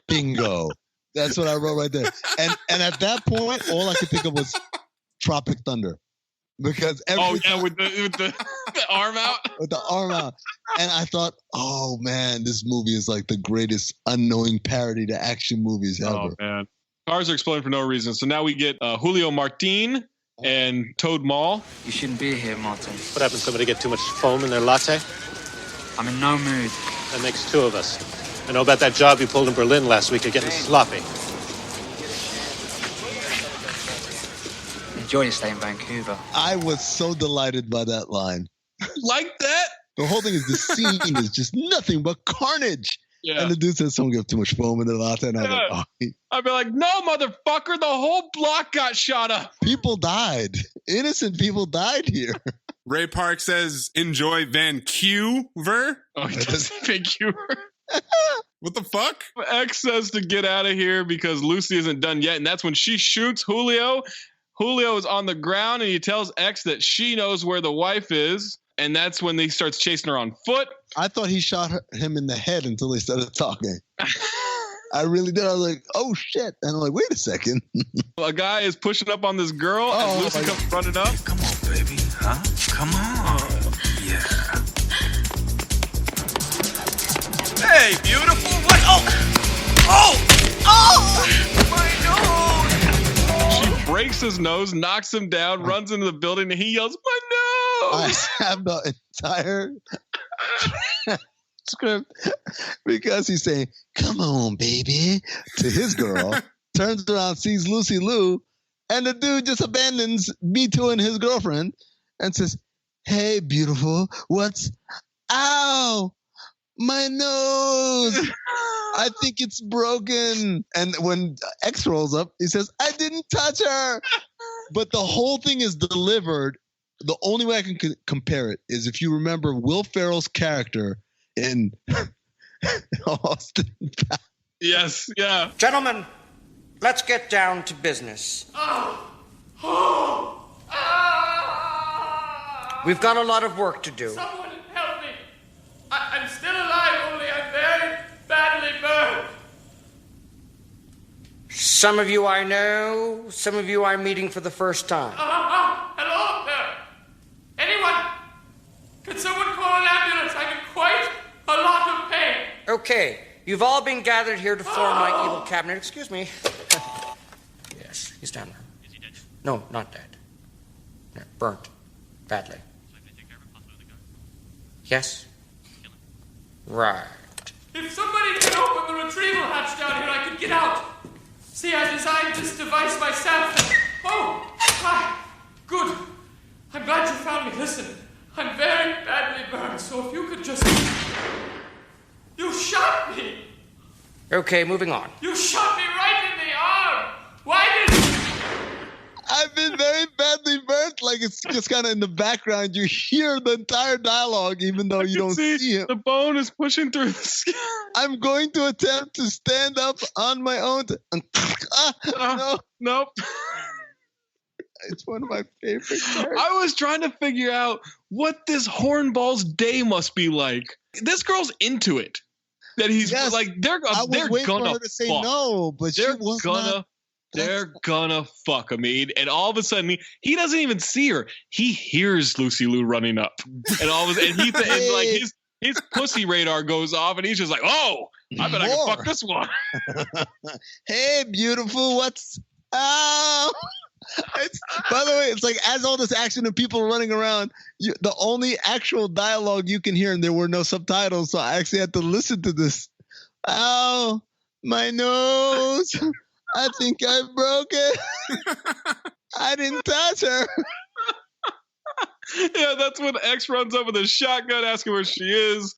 bingo. That's what I wrote right there. And at that point, all I could think of was Tropic Thunder, because with the arm out, with the arm out, and I thought, oh man, this movie is like the greatest unknowing parody to action movies ever. Oh man. Cars are exploding for no reason. So now we get Julio Martin and Toad Maul. You shouldn't be here, Martin. What happens? Somebody get too much foam in their latte? I'm in no mood. That makes two of us. I know about that job you pulled in Berlin last week of getting sloppy. Enjoy your stay in Vancouver. I was so delighted by that line. Like that? The whole thing is the scene is just nothing but carnage. Yeah. And the dude says someone got too much foam in their latte. And I'd be like, no, motherfucker, the whole block got shot up. People died. Innocent people died here. Ray Park says, enjoy Vancouver. Oh, he does Vancouver. What the fuck? Ecks says to get out of here because Lucy isn't done yet. And that's when she shoots Julio. Julio is on the ground and he tells Ecks that she knows where the wife is. And that's when he starts chasing her on foot. I thought he shot him in the head until they started talking. I really did. I was like, oh, shit. And I'm like, wait a second. A guy is pushing up on this girl and Lucy comes running up. Come on, baby. Huh? Come on. Yeah. Hey, beautiful. What? Oh! My nose! She breaks his nose, knocks him down, runs into the building, and he yells, my nose! I have the entire script because he's saying, come on, baby, to his girl, turns around, sees Lucy Liu, and the dude just abandons Me-Too and his girlfriend and says, hey, beautiful, ow, my nose, I think it's broken. And when X rolls up, he says, I didn't touch her. But the whole thing is delivered. The only way I can compare it is if you remember Will Ferrell's character in Austin. Yes, yeah. Gentlemen, let's get down to business. We've got a lot of work to do. Someone help me. I'm still alive, only I'm very badly burned. Some of you I know, some of you I'm meeting for the first time. Hello there. Anyone? Can someone call an ambulance? I'm in quite a lot of pain. Okay, you've all been gathered here to form my evil cabinet. Excuse me. Yes, he's down there. Is he dead? No, not dead. No, burnt. Badly. So I can take care of a possibility guard? Yes? Kill him. Right. If somebody could open the retrieval hatch down here, I could get out. See, I designed this device myself. Oh, hi. Good. I'm glad you found me. Listen, I'm very badly burned, so if you could just... You shot me. Okay, moving on. You shot me right in the arm. Why did... I've been very badly burnt. Like, it's just kind of in the background. You hear the entire dialogue, even though you don't see it. The bone is pushing through the skin. I'm going to attempt to stand up on my own. No. Nope. It's one of my favorite characters. I was trying to figure out what this hornball's day must be like. This girl's into it. That he's like, they're waiting gonna for her to say fuck. no, but they're she was gonna. not. They're gonna fuck Amin, and all of a sudden he doesn't even see her. He hears Lucy Liu running up, and all of a sudden and like his pussy radar goes off, and he's just like, "Oh, I bet I can fuck this one." Hey, beautiful, what's oh? By the way, it's like as all this action and people are running around, the only actual dialogue you can hear, and there were no subtitles, so I actually had to listen to this. Ow, my nose. I think I broke it. I didn't touch her. Yeah, that's when Ecks runs up with a shotgun, asking where she is.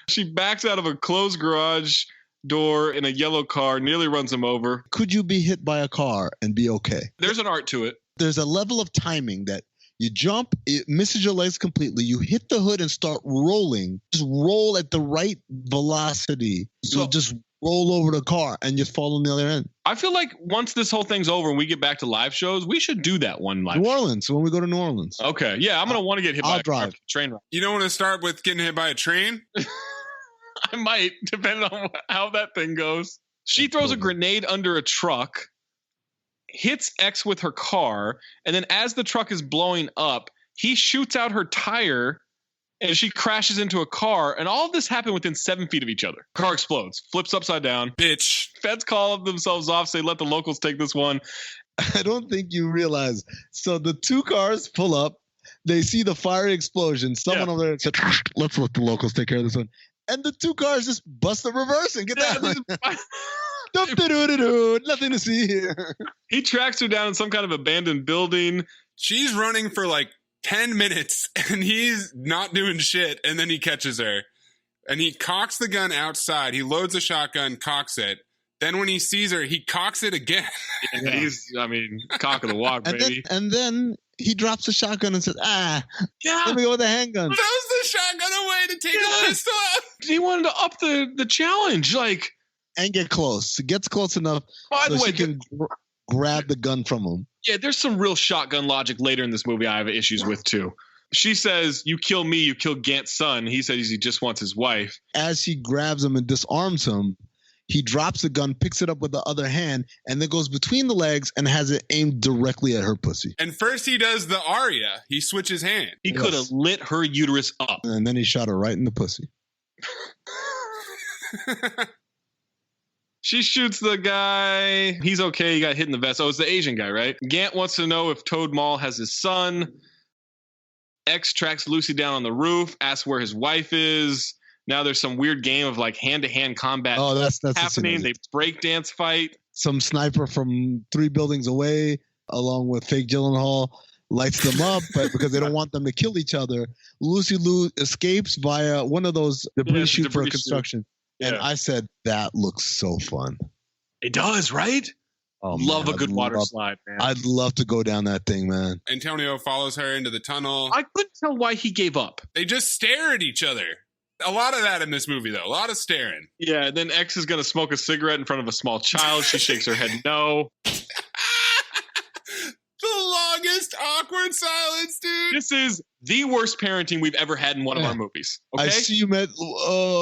She backs out of a closed garage door in a yellow car, nearly runs him over. Could you be hit by a car and be okay? There's an art to it. There's a level of timing that you jump, it misses your legs completely. You hit the hood and start rolling. Just roll at the right velocity. So just roll over the car and just fall on the other end. I feel like once this whole thing's over and we get back to live shows, we should do that one live New Orleans, when we go to New Orleans. Okay. Yeah, I'm going to want to get hit by a train ride. You don't want to start with getting hit by a train? I might, depending on how that thing goes. She throws a grenade under a truck, hits Ecks with her car, and then as the truck is blowing up, he shoots out her tire, and she crashes into a car, and all of this happened within 7 feet of each other. Car explodes, flips upside down. Bitch. Feds call themselves off, say, let the locals take this one. I don't think you realize. So the two cars pull up. They see the fire explosion. Someone over there said, let's let the locals take care of this one. And the two cars just bust the reverse and get down. Nothing to see here. He tracks her down in some kind of abandoned building. She's running for like 10 minutes and he's not doing shit, and then he catches her and he cocks the gun outside. He loads a shotgun, cocks it. Then when he sees her, he cocks it again. Yeah, he's, cock of the walk, baby. And then he drops the shotgun and says, let me go with the handgun. Throws the shotgun away to take the pistol out. He wanted to up the challenge, and get close. He gets close enough so she can grab the gun from him. Yeah, there's some real shotgun logic later in this movie I have issues with, too. She says, you kill me, you kill Gant's son. He says he just wants his wife. As he grabs him and disarms him, he drops the gun, picks it up with the other hand, and then goes between the legs and has it aimed directly at her pussy. And first he does the Aria. He switches hands. He could have lit her uterus up. And then he shot her right in the pussy. She shoots the guy. He's okay. He got hit in the vest. Oh, it's the Asian guy, right? Gant wants to know if Toad Mall has his son. Ecks tracks Lucy down on the roof, asks where his wife is. Now there's some weird game of hand-to-hand combat that's happening. They breakdance fight. Some sniper from 3 buildings away, along with fake Gyllenhaal, lights them up, but because they don't want them to kill each other. Lucy Liu escapes via one of those debris chute for construction. And I said, that looks so fun. It does, right? Oh, love a good water slide, man. I'd love to go down that thing, man. Antonio follows her into the tunnel. I couldn't tell why he gave up. They just stare at each other. A lot of that in this movie, though. A lot of staring. Yeah, then Ecks is going to smoke a cigarette in front of a small child. She shakes her head no. The longest awkward silence, dude. This is the worst parenting we've ever had in one of our movies. Okay? I see you met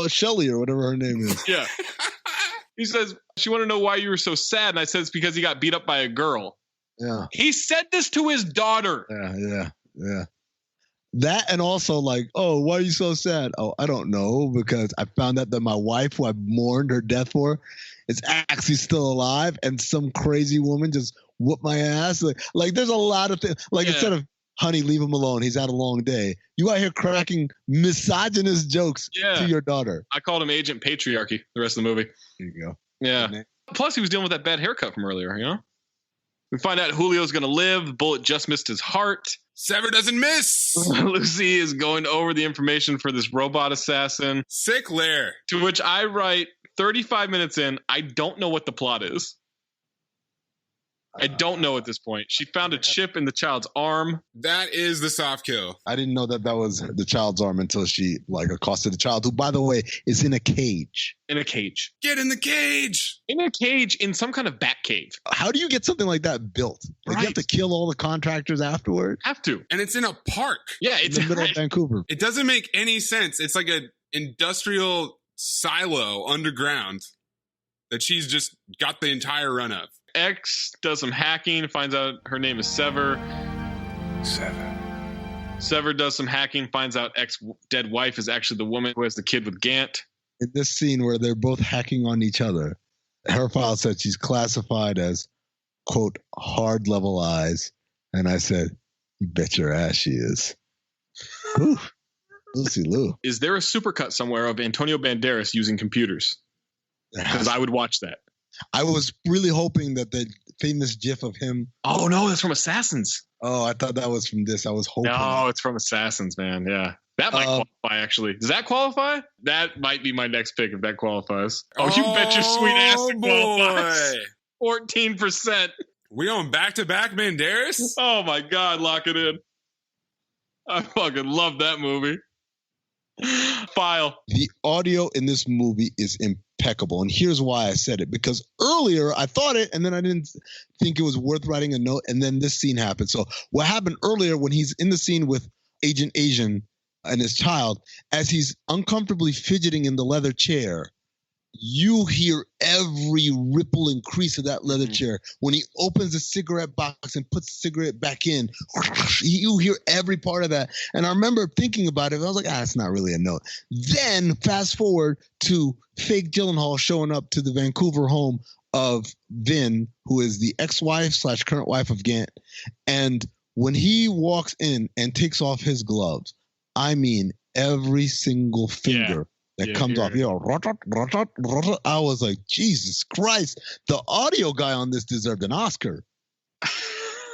Shelly or whatever her name is. Yeah. He says, she wanted to know why you were so sad. And I said, it's because he got beat up by a girl. Yeah. He said this to his daughter. Yeah. That and also like, oh, why are you so sad? Oh, I don't know, because I found out that my wife, who I mourned her death for, is actually still alive, and some crazy woman just whooped my ass. Like there's a lot of things. Like instead of, honey, leave him alone, he's had a long day, you out here cracking misogynist jokes to your daughter. I called him Agent Patriarchy the rest of the movie. There you go. Yeah. Plus, he was dealing with that bad haircut from earlier, you know? We find out Julio's going to live. The bullet just missed his heart. Sever doesn't miss. Lucy is going over the information for this robot assassin. Sick lair. To which I write 35 minutes in, I don't know what the plot is. I don't know at this point. She found a chip in the child's arm. That is the soft kill. I didn't know that was the child's arm until she accosted the child, who, by the way, is in a cage. In a cage. Get in the cage. In a cage in some kind of bat cave. How do you get something like that built? Like, you have to kill all the contractors afterward? Have to. And it's in a park. Yeah, it's in the middle of Vancouver. It doesn't make any sense. It's like an industrial silo underground that she's just got the entire run of. Ecks does some hacking, finds out her name is Sever. Sever does some hacking, finds out Ecks' dead wife is actually the woman who has the kid with Gant. In this scene where they're both hacking on each other, her file said she's classified as, quote, hard level eyes. And I said, you bet your ass she is. Ooh, Lucy Lou. Is there a supercut somewhere of Antonio Banderas using computers? Because I would watch that. I was really hoping that the famous gif of him. Oh, no, that's from Assassins. Oh, I thought that was from this. I was hoping. No, it's from Assassins, man. Yeah. That might qualify, actually. Does that qualify? That might be my next pick if that qualifies. Oh, you bet your sweet ass it qualifies. 14%. We on back-to-back Banderas? Oh, my God. Lock it in. I fucking love that movie. File. The audio in this movie is impeccable. And here's why I said it. Because earlier I thought it, and then I didn't think it was worth writing a note. And then this scene happened. So what happened earlier when he's in the scene with Agent Asian and his child, as he's uncomfortably fidgeting in the leather chair, you hear every ripple and crease of that leather chair. When he opens the cigarette box and puts the cigarette back in, you hear every part of that. And I remember thinking about it. I was like, it's not really a note. Then fast forward to fake Gyllenhaal showing up to the Vancouver home of Vin, who is the ex-wife / current wife of Gant. And when he walks in and takes off his gloves, I mean, every single finger that comes off. I was like, Jesus Christ. The audio guy on this deserved an Oscar. All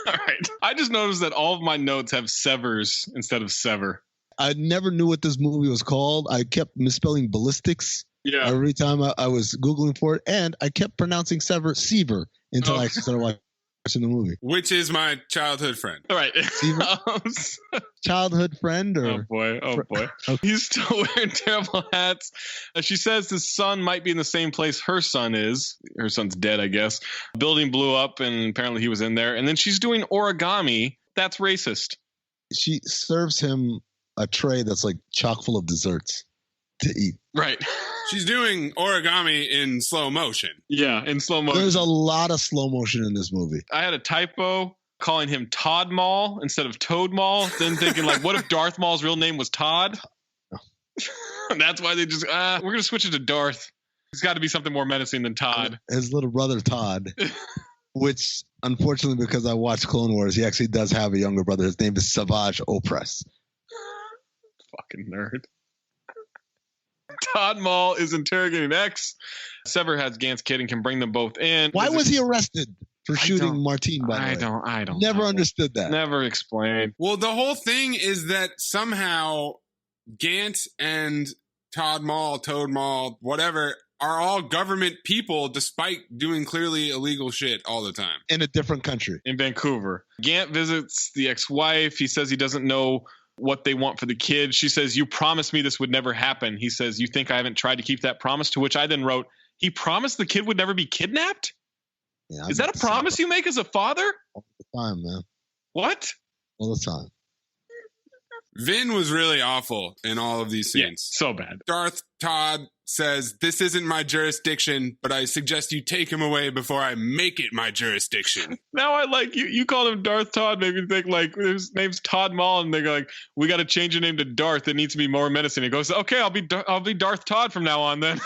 right. I just noticed that all of my notes have Severs instead of Sever. I never knew what this movie was called. I kept misspelling Ballistics every time I was Googling for it. And I kept pronouncing Sever until I actually started watching the movie. Which is my childhood friend. All right. Childhood friend? Or oh boy. Okay. He's still wearing terrible hats. She says his son might be in the same place her son is. Her son's dead, I guess. Building blew up and apparently he was in there. And then she's doing origami. That's racist. She serves him a tray that's like chock full of desserts to eat. Right. She's doing origami in slow motion. Yeah, in slow motion. There's a lot of slow motion in this movie. I had a typo calling him Todd Maul instead of Toad Maul. Then thinking, like, what if Darth Maul's real name was Todd? That's why they just, we're going to switch it to Darth. He's got to be something more menacing than Todd. His little brother, Todd, which, unfortunately, because I watched Clone Wars, he actually does have a younger brother. His name is Savage Opress. Fucking nerd. Todd Maul is interrogating Ecks. Sever has Gant's kid and can bring them both in. Why was he arrested for shooting Martine, by the way? I don't Never understood that. Never explained. Well, the whole thing is that somehow Gant and Todd Maul, Toad Maul, whatever, are all government people despite doing clearly illegal shit all the time. In a different country. In Vancouver. Gant visits the ex-wife. He says he doesn't know what they want for the kid. She says, you promised me this would never happen. He says, you think I haven't tried to keep that promise? To which I then wrote, he promised the kid would never be kidnapped? Yeah, is that a promise you make as a father? All the time, man. What? All the time. Vin was really awful in all of these scenes. Yeah, so bad. Darth, Todd, says, "This isn't my jurisdiction, but I suggest you take him away before I make it my jurisdiction." Now I like you. You called him Darth Todd. Made me think like his name's Todd Maul, and they're like, "We got to change your name to Darth. It needs to be more menacing." He goes, "Okay, I'll be Darth Todd from now on." Then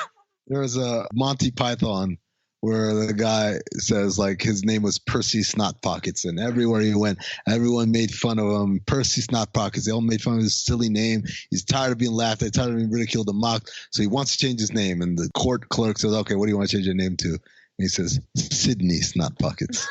there was a Monty Python where the guy says like his name was Percy Snot Pockets, and everywhere he went, everyone made fun of him. Percy Snot Pockets. They all made fun of his silly name. He's tired of being laughed at, tired of being ridiculed and mocked, so he wants to change his name. And the court clerk says, "Okay, what do you want to change your name to?" And he says, "Sydney Snot Pockets."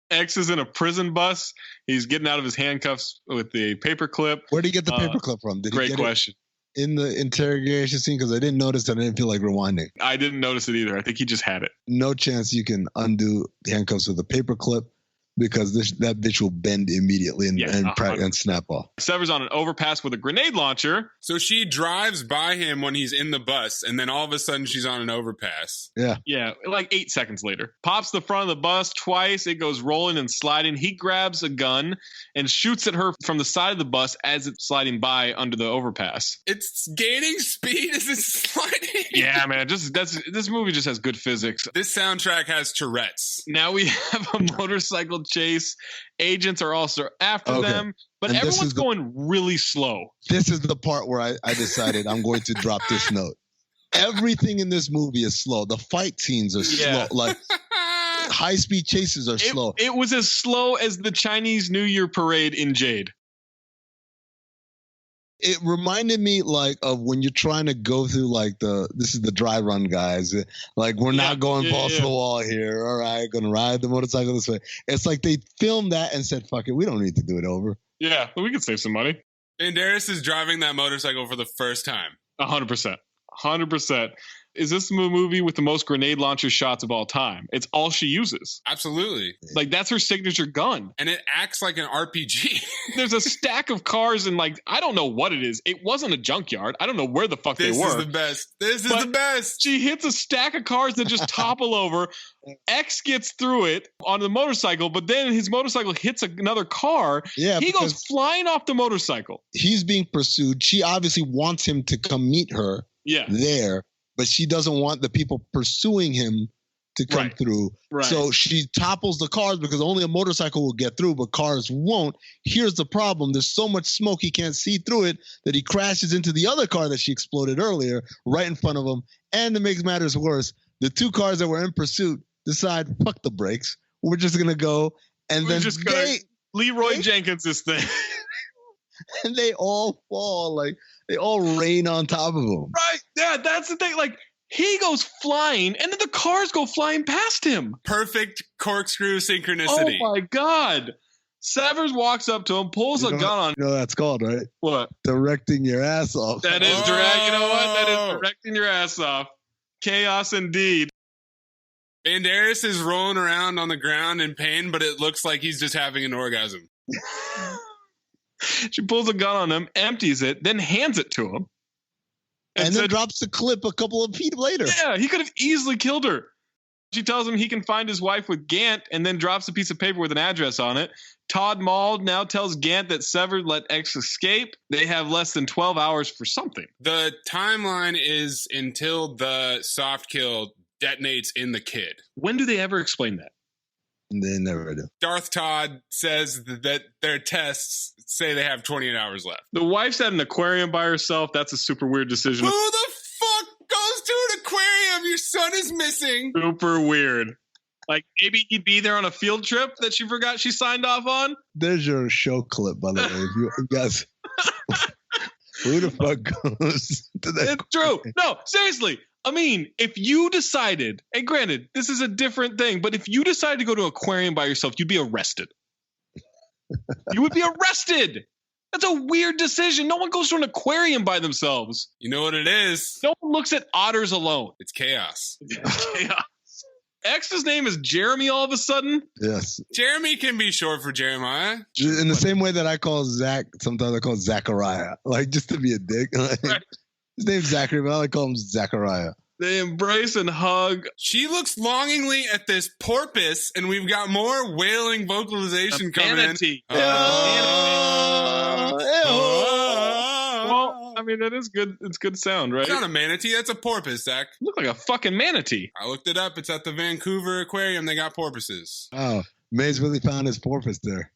Ecks is in a prison bus. He's getting out of his handcuffs with the paperclip. Where did he get the paperclip from? Did great he get question. In the interrogation scene? Because I didn't notice and I didn't feel like rewinding. I didn't notice it either. I think he just had it. No chance you can undo the handcuffs with a paperclip, because that bitch will bend immediately and snap off. Sever's on an overpass with a grenade launcher. So she drives by him when he's in the bus, and then all of a sudden she's on an overpass. Yeah, like 8 seconds later. Pops the front of the bus twice. It goes rolling and sliding. He grabs a gun and shoots at her from the side of the bus as it's sliding by under the overpass. It's gaining speed as it's sliding. Yeah, man. This movie just has good physics. This soundtrack has Tourette's. Now we have a motorcycle chase. Agents are also after them, but and everyone's going really slow. This is the part where I decided I'm going to drop this note. Everything in this movie is slow. The fight scenes are slow. Like high-speed chases are slow. It was as slow as the Chinese New Year parade in Jade. It reminded me like of when you're trying to go through like this is the dry run guys. Like we're not going balls to the wall here. All right, gonna ride the motorcycle this way. It's like they filmed that and said, "Fuck it, we don't need to do it over." Yeah, we can save some money. Banderas is driving that motorcycle for the first time. 100%. 100%. Is this the movie with the most grenade launcher shots of all time? It's all she uses. Absolutely. Like, that's her signature gun. And it acts like an RPG. There's a stack of cars and, like, I don't know what it is. It wasn't a junkyard. I don't know where the fuck they were. This is the best. This is the best. She hits a stack of cars that just topple over. Ecks gets through it on the motorcycle, but then his motorcycle hits another car. Yeah, he goes flying off the motorcycle. He's being pursued. She obviously wants him to come meet her there. But she doesn't want the people pursuing him to come through. Right. So she topples the cars because only a motorcycle will get through, but cars won't. Here's the problem. There's so much smoke he can't see through it that he crashes into the other car that she exploded earlier right in front of him. And to make matters worse, the two cars that were in pursuit decide, fuck the brakes. We're just going to go. And we're then just Leroy Jenkins this thing. And they all fall, like they all rain on top of him. Right. Yeah, that's the thing. Like he goes flying and then the cars go flying past him. Perfect corkscrew synchronicity. Oh my God. Severs walks up to him, pulls a gun on him. You know what that's called, right? What? Directing your ass off. That is direct. You know what? That is directing your ass off. Chaos indeed. Banderas is rolling around on the ground in pain, but it looks like he's just having an orgasm. She pulls a gun on him, empties it, then hands it to him. And then drops the clip a couple of feet later. Yeah, he could have easily killed her. She tells him he can find his wife with Gant and then drops a piece of paper with an address on it. Todd Maul now tells Gant that Sever let Ecks escape. They have less than 12 hours for something. The timeline is until the soft kill detonates in the kid. When do they ever explain that? They never do. Darth Todd says that their tests say they have 28 hours left. The wife's at an aquarium by herself. That's a super weird decision. Who the fuck goes to an aquarium? Your son is missing. Super weird. Like maybe he'd be there on a field trip that she forgot she signed off on. There's your show clip, by the way. If you guys, who the fuck goes to that? It's true. No, seriously. I mean, if you decided, and granted, this is a different thing, but if you decided to go to an aquarium by yourself, you'd be arrested. You would be arrested. That's a weird decision. No one goes to an aquarium by themselves. You know what it is? No one looks at otters alone. It's chaos. Chaos. X's name is Jeremy all of a sudden? Yes. Jeremy can be short for Jeremiah. In the same way that I call Zach, sometimes I call Zachariah. Like, just to be a dick. Like, right. His name's Zachary, but I like call him Zachariah. They embrace and hug. She looks longingly at this porpoise, and we've got more wailing vocalization coming in. Well, I mean, that is good. It's good sound, right? It's not a manatee. That's a porpoise, Zach. Look like a fucking manatee. I looked it up. It's at the Vancouver Aquarium. They got porpoises. Oh, Mays really found his porpoise there.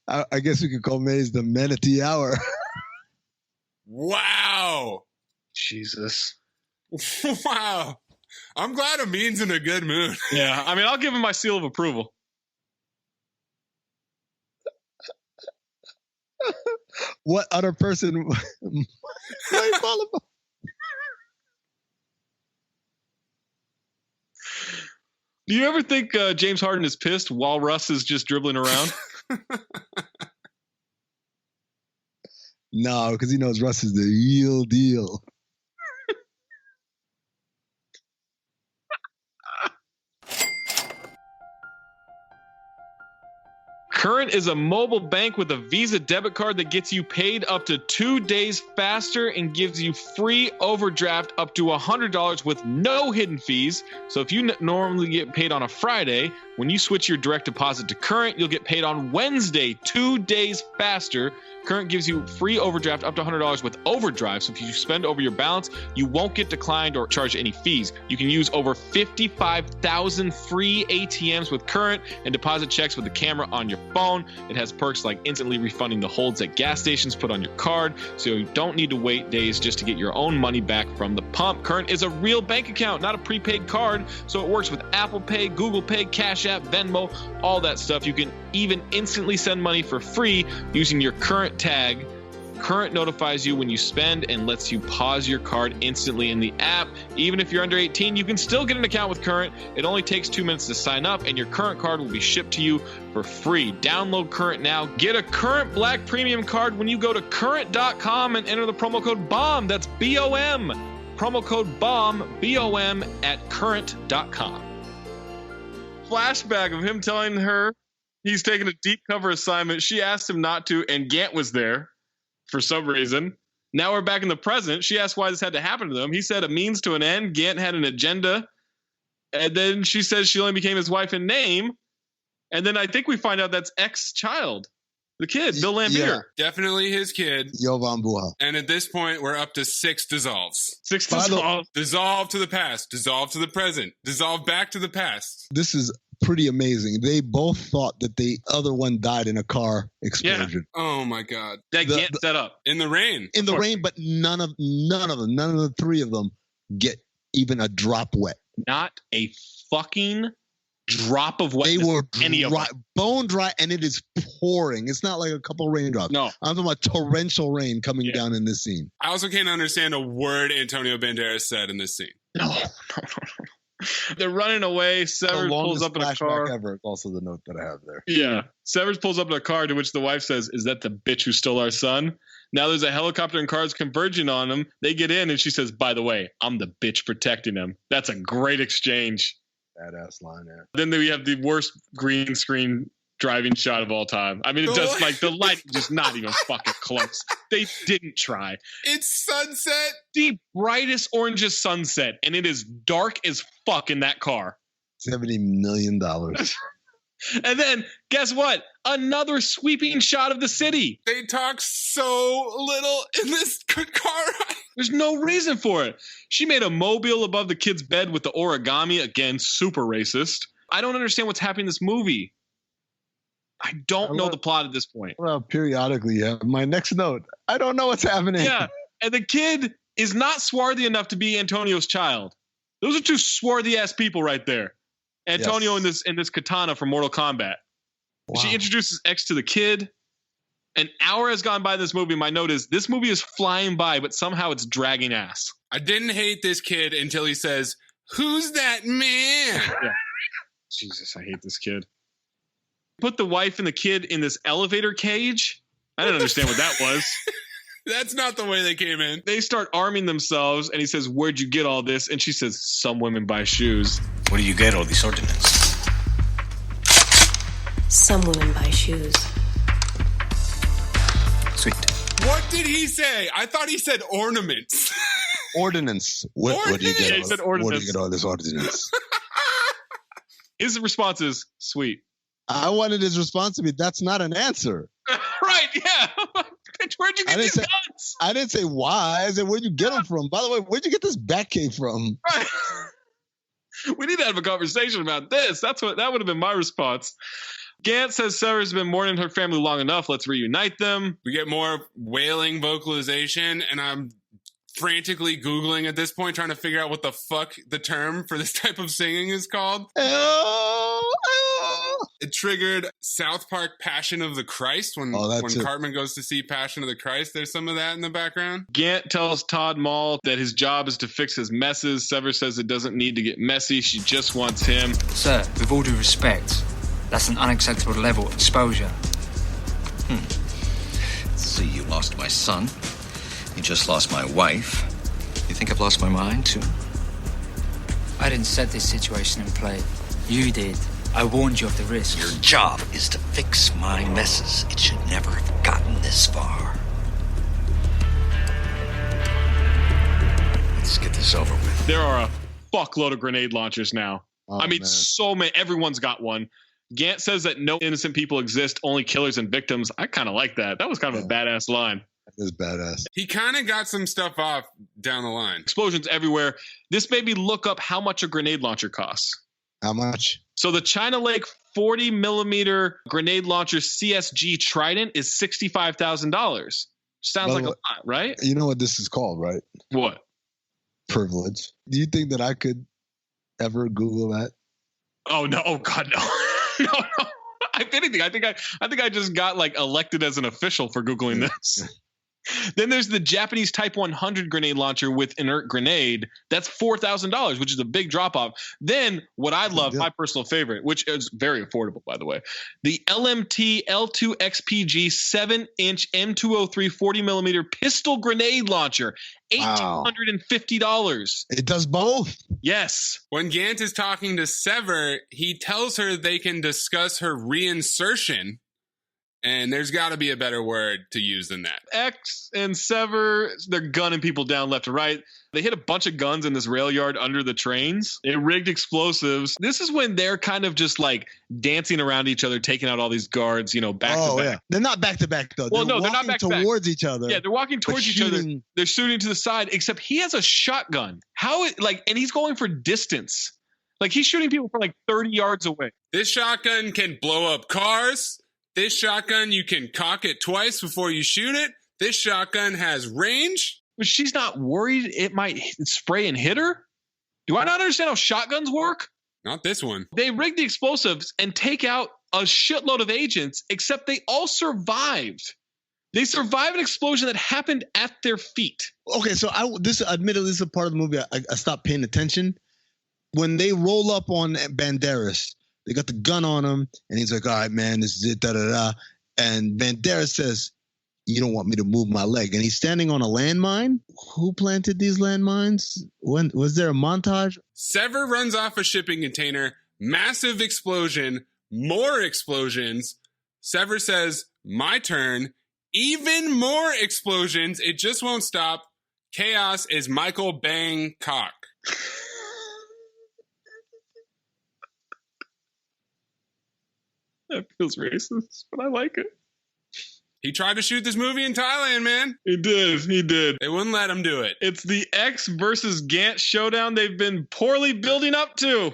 I guess we could call Mays the manatee hour. Wow. Jesus. Wow. I'm glad Amin's in a good mood. Yeah, I mean, I'll give him my seal of approval. What other person play volleyball? Do you ever think James Harden is pissed while Russ is just dribbling around? No, because he knows Russ is the real deal. Current is a mobile bank with a Visa debit card that gets you paid up to 2 days faster and gives you free overdraft up to $100 with no hidden fees. So if you normally get paid on a Friday, when you switch your direct deposit to Current, you'll get paid on Wednesday, 2 days faster. Current gives you free overdraft up to $100 with overdrive. So if you spend over your balance, you won't get declined or charged any fees. You can use over 55,000 free ATMs with Current and deposit checks with the camera on your phone. It has perks like instantly refunding the holds at gas stations put on your card, so you don't need to wait days just to get your own money back from the pump. Current is a real bank account, not a prepaid card, so it works with Apple Pay, Google Pay, Cash App, Venmo, all that stuff. You can even instantly send money for free using your Current tag. Current notifies you when you spend and lets you pause your card instantly in the app. Even if you're under 18, you can still get an account with Current. It only takes 2 minutes to sign up, and your Current card will be shipped to you for free. Download Current now. Get a Current Black Premium card when you go to current.com and enter the promo code BOMB. That's BOM. Promo code BOMB, BOM, at current.com. Flashback of him telling her he's taking a deep cover assignment. She asked him not to, and Gant was there for some reason. Now we're back in the present. She asked why this had to happen to them. He said a means to an end. Gant had an agenda. And then she says she only became his wife in name. And then I think we find out that's Ecks' child. The kid, Bill Lambier. Yeah, definitely his kid. Jovan Buha. And at this point, we're up to 6 dissolves. 6 dissolves. Dissolve to the past. Dissolve to the present. Dissolve back to the past. This is pretty amazing. They both thought that the other one died in a car explosion. Yeah. Oh my God. That Gant set up. In the rain. In the rain, but none of them, none of the 3 of them get even a drop wet. Not a fucking drop of wetness. They were any dry, of them. bone dry, and it is pouring. It's not like a couple raindrops. No. I'm talking about torrential rain coming down in this scene. I also can't understand a word Antonio Banderas said in this scene. No. They're running away. Sever pulls up in a car. Ever. It's also the note that I have there. Yeah. Severs pulls up in a car, to which the wife says, "Is that the bitch who stole our son?" Now there's a helicopter and cars converging on him. They get in, and she says, "By the way, I'm the bitch protecting him." That's a great exchange. Badass line there. Then we have the worst green screen driving shot of all time. I mean, it just like the light just not even fucking close. They didn't try. It's sunset. The brightest orangest sunset, and it is dark as fuck in that car. $70 million. And then, guess what? Another sweeping shot of the city. They talk so little in this car ride. There's no reason for it. She made a mobile above the kid's bed with the origami. Again, super racist. I don't understand what's happening in this movie. I don't know the plot at this point. Well, periodically, yeah. My next note. I don't know what's happening. Yeah. And the kid is not swarthy enough to be Antonio's child. Those are 2 swarthy ass people right there. Antonio in this katana from Mortal Kombat. Wow. She introduces Ecks to the kid. An hour has gone by in this movie. My note is this movie is flying by, but somehow it's dragging ass. I didn't hate this kid until he says, "Who's that man?" Yeah. Jesus, I hate this kid. Put the wife and the kid in this elevator cage. I didn't understand what that was. That's not the way they came in. They start arming themselves, and he says, "Where'd you get all this?" And she says, "Some women buy shoes." Where do you get all these ordinance? Some women buy shoes. Sweet. What did he say? I thought he said ornaments. Ordinance. What do you get? He said ordinance. Where do you get all this ordinance? His response is, "Sweet." I wanted his response to be, "That's not an answer." Right, yeah. Bitch, where'd you get these guns? I didn't say why. I said, where'd you get them from? By the way, where'd you get this Batcave from? Right. We need to have a conversation about this. That would have been my response. Gant says Sever's been mourning her family long enough. Let's reunite them. We get more wailing vocalization, and I'm frantically Googling at this point, trying to figure out what the fuck the term for this type of singing is called. It triggered South Park Passion of the Christ when Cartman goes to see Passion of the Christ. There's some of that in the background. Gant tells Todd Mall that his job is to fix his messes. Sever says it doesn't need to get messy. She just wants him. Sir, with all due respect, that's an unacceptable level of exposure. See, you lost my son. You just lost my wife. You think I've lost my mind, too? I didn't set this situation in play. You did. I warned you of the risk. Your job is to fix my messes. It should never have gotten this far. Let's get this over with. There are a fuckload of grenade launchers now. Oh, man. So many. Everyone's got one. Gant says that no innocent people exist, only killers and victims. I kind of like that. That was kind of a badass line. That is badass. He kind of got some stuff off down the line. Explosions everywhere. This made me look up how much a grenade launcher costs. How much? So the China Lake 40 millimeter grenade launcher CSG Trident is $65,000. Sounds like a lot, right? You know what this is called, right? What? Privilege. Do you think that I could ever Google that? Oh no! Oh God, no! No. If anything, I think I just got like elected as an official for Googling this. Then there's the Japanese Type 100 grenade launcher with inert grenade. That's $4,000, which is a big drop off. Then what I love, my personal favorite, which is very affordable, by the way, the LMT L2 XPG 7-inch M203 40 millimeter pistol grenade launcher. $1,850. It does both. Yes. When Gant is talking to Sever, he tells her they can discuss her reinsertion. And there's got to be a better word to use than that. Ecks and Sever, they're gunning people down left and right. They hit a bunch of guns in this rail yard under the trains. They rigged explosives. This is when they're kind of just like dancing around each other, taking out all these guards, back to back. Yeah. They're not back to back, though. Well, they're not back to back. Towards each other. Yeah, they're walking towards each other. They're shooting to the side, except he has a shotgun. And he's going for distance. Like, he's shooting people from like 30 yards away. This shotgun can blow up cars. This shotgun, you can cock it twice before you shoot it. This shotgun has range. But she's not worried it might spray and hit her? Do I not understand how shotguns work? Not this one. They rig the explosives and take out a shitload of agents, except they all survived. They survived an explosion that happened at their feet. Okay, so admittedly, this is a part of the movie I stopped paying attention. When they roll up on Banderas, they got the gun on him, and he's like, all right, man, this is it, da-da-da. And Banderas says, you don't want me to move my leg. And he's standing on a landmine? Who planted these landmines? When was there a montage? Sever runs off a shipping container, massive explosion, more explosions. Sever says, my turn, even more explosions. It just won't stop. Chaos is Michael Bangkok. That feels racist, but I like it. He tried to shoot this movie in Thailand, man. He did. They wouldn't let him do it. It's the Ecks versus Gant showdown they've been poorly building up to.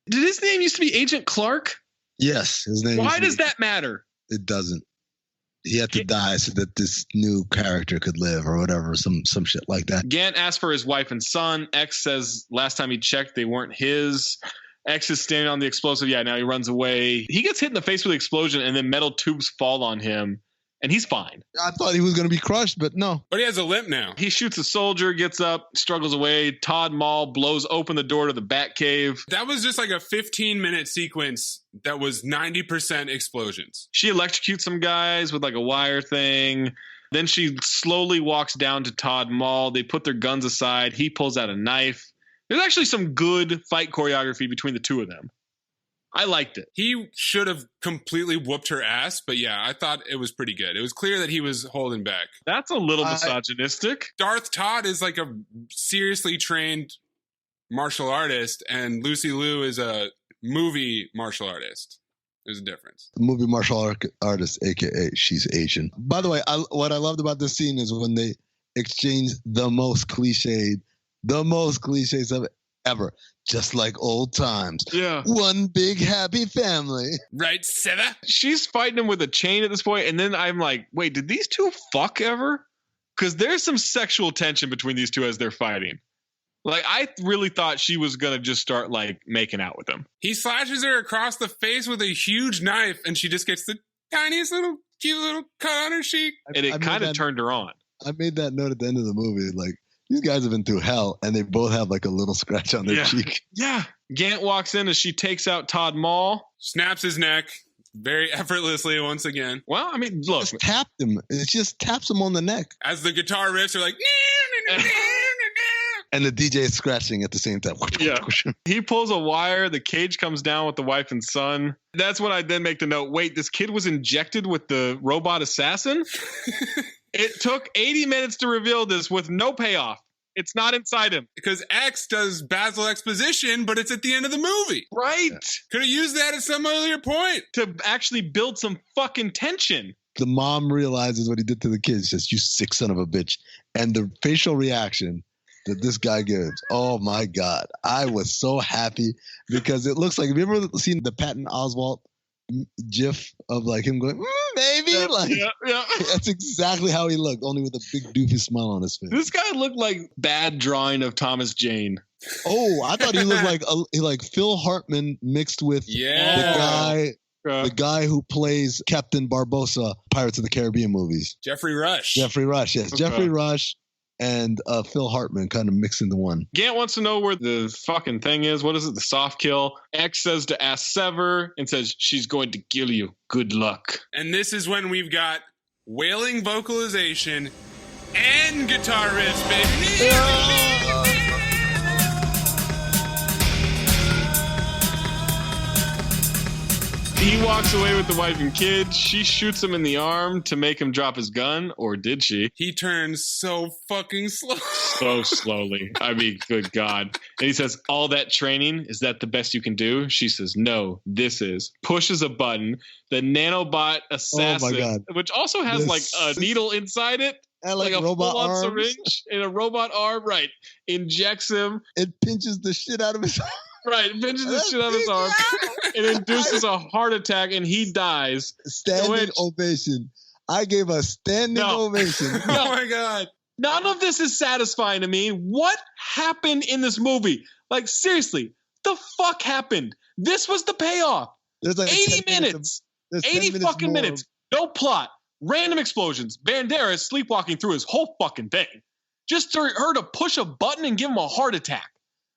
Did his name used to be Agent Clark? Yes, his name. Why does that matter? It doesn't. He had to die so that this new character could live or whatever, some shit like that. Gant asked for his wife and son. Ecks says last time he checked, they weren't his. Ecks is standing on the explosive. Yeah, now he runs away. He gets hit in the face with the explosion, and then metal tubes fall on him, and he's fine. I thought he was going to be crushed, but no. But he has a limp now. He shoots a soldier, gets up, struggles away. Todd Mall blows open the door to the Batcave. That was just like a 15-minute sequence that was 90% explosions. She electrocutes some guys with like a wire thing. Then she slowly walks down to Todd Mall. They put their guns aside. He pulls out a knife. There's actually some good fight choreography between the two of them. I liked it. He should have completely whooped her ass, but yeah, I thought it was pretty good. It was clear that he was holding back. That's a little misogynistic. Darth Todd is like a seriously trained martial artist, and Lucy Liu is a movie martial artist. There's a difference. The movie martial artist, a.k.a. she's Asian. By the way, what I loved about this scene is when they exchange the most cliches of ever. Just like old times. Yeah. One big happy family. Right, Sever? She's fighting him with a chain at this point, and then I'm like, wait, did these two fuck ever? Because there's some sexual tension between these two as they're fighting. Like, I really thought she was going to just start, like, making out with him. He slashes her across the face with a huge knife, and she just gets the tiniest little, cute little cut on her cheek. And it kind of turned her on. I made that note at the end of the movie. Like, these guys have been through hell, and they both have, like, a little scratch on their cheek. Yeah. Gant walks in as she takes out Todd Mall. Snaps his neck very effortlessly once again. Well, I mean, look. Just tapped him. It just taps him on the neck. As the guitar riffs are like... And the DJ is scratching at the same time. Yeah. He pulls a wire. The cage comes down with the wife and son. That's when I then make the note, wait, this kid was injected with the robot assassin? It took 80 minutes to reveal this with no payoff. It's not inside him. Because Ecks does Basil exposition, but it's at the end of the movie. Right. Yeah. Could have used that at some earlier point. To actually build some fucking tension. The mom realizes what he did to the kid. She says, you sick son of a bitch. And the facial reaction that this guy gives. Oh my God. I was so happy because it looks like, have you ever seen the Patton Oswalt gif of like him going, baby? Yeah. That's exactly how he looked, only with a big doofy smile on his face. This guy looked like bad drawing of Thomas Jane. Oh, I thought he looked like Phil Hartman mixed with the guy who plays Captain Barbossa, Pirates of the Caribbean movies. Jeffrey Rush, yes. Okay. Jeffrey Rush and Phil Hartman kind of mixed into one. Gant wants to know where the fucking thing is. What is it? The soft kill. Ecks says to ask Sever and says, she's going to kill you. Good luck. And this is when we've got wailing vocalization and guitar riffs, baby. He walks away with the wife and kids. She shoots him in the arm to make him drop his gun, or did she? He turns so fucking slow. So slowly. I mean, good God. And he says, all that training, is that the best you can do? She says, no, this is. Pushes a button. The nanobot assassin, which also has like a needle inside it. And like a robot full-on arms. syringe and a robot arm, right. Injects him. It pinches the shit out of his arm. Right, pinches the shit out of his arm. It induces a heart attack and he dies. Standing ovation. I gave a standing ovation. Oh my God. None of this is satisfying to me. What happened in this movie? Like, seriously, the fuck happened? This was the payoff. There's like 80 minutes. 80 fucking minutes. No plot. Random explosions. Banderas sleepwalking through his whole fucking thing. Just for her to push a button and give him a heart attack.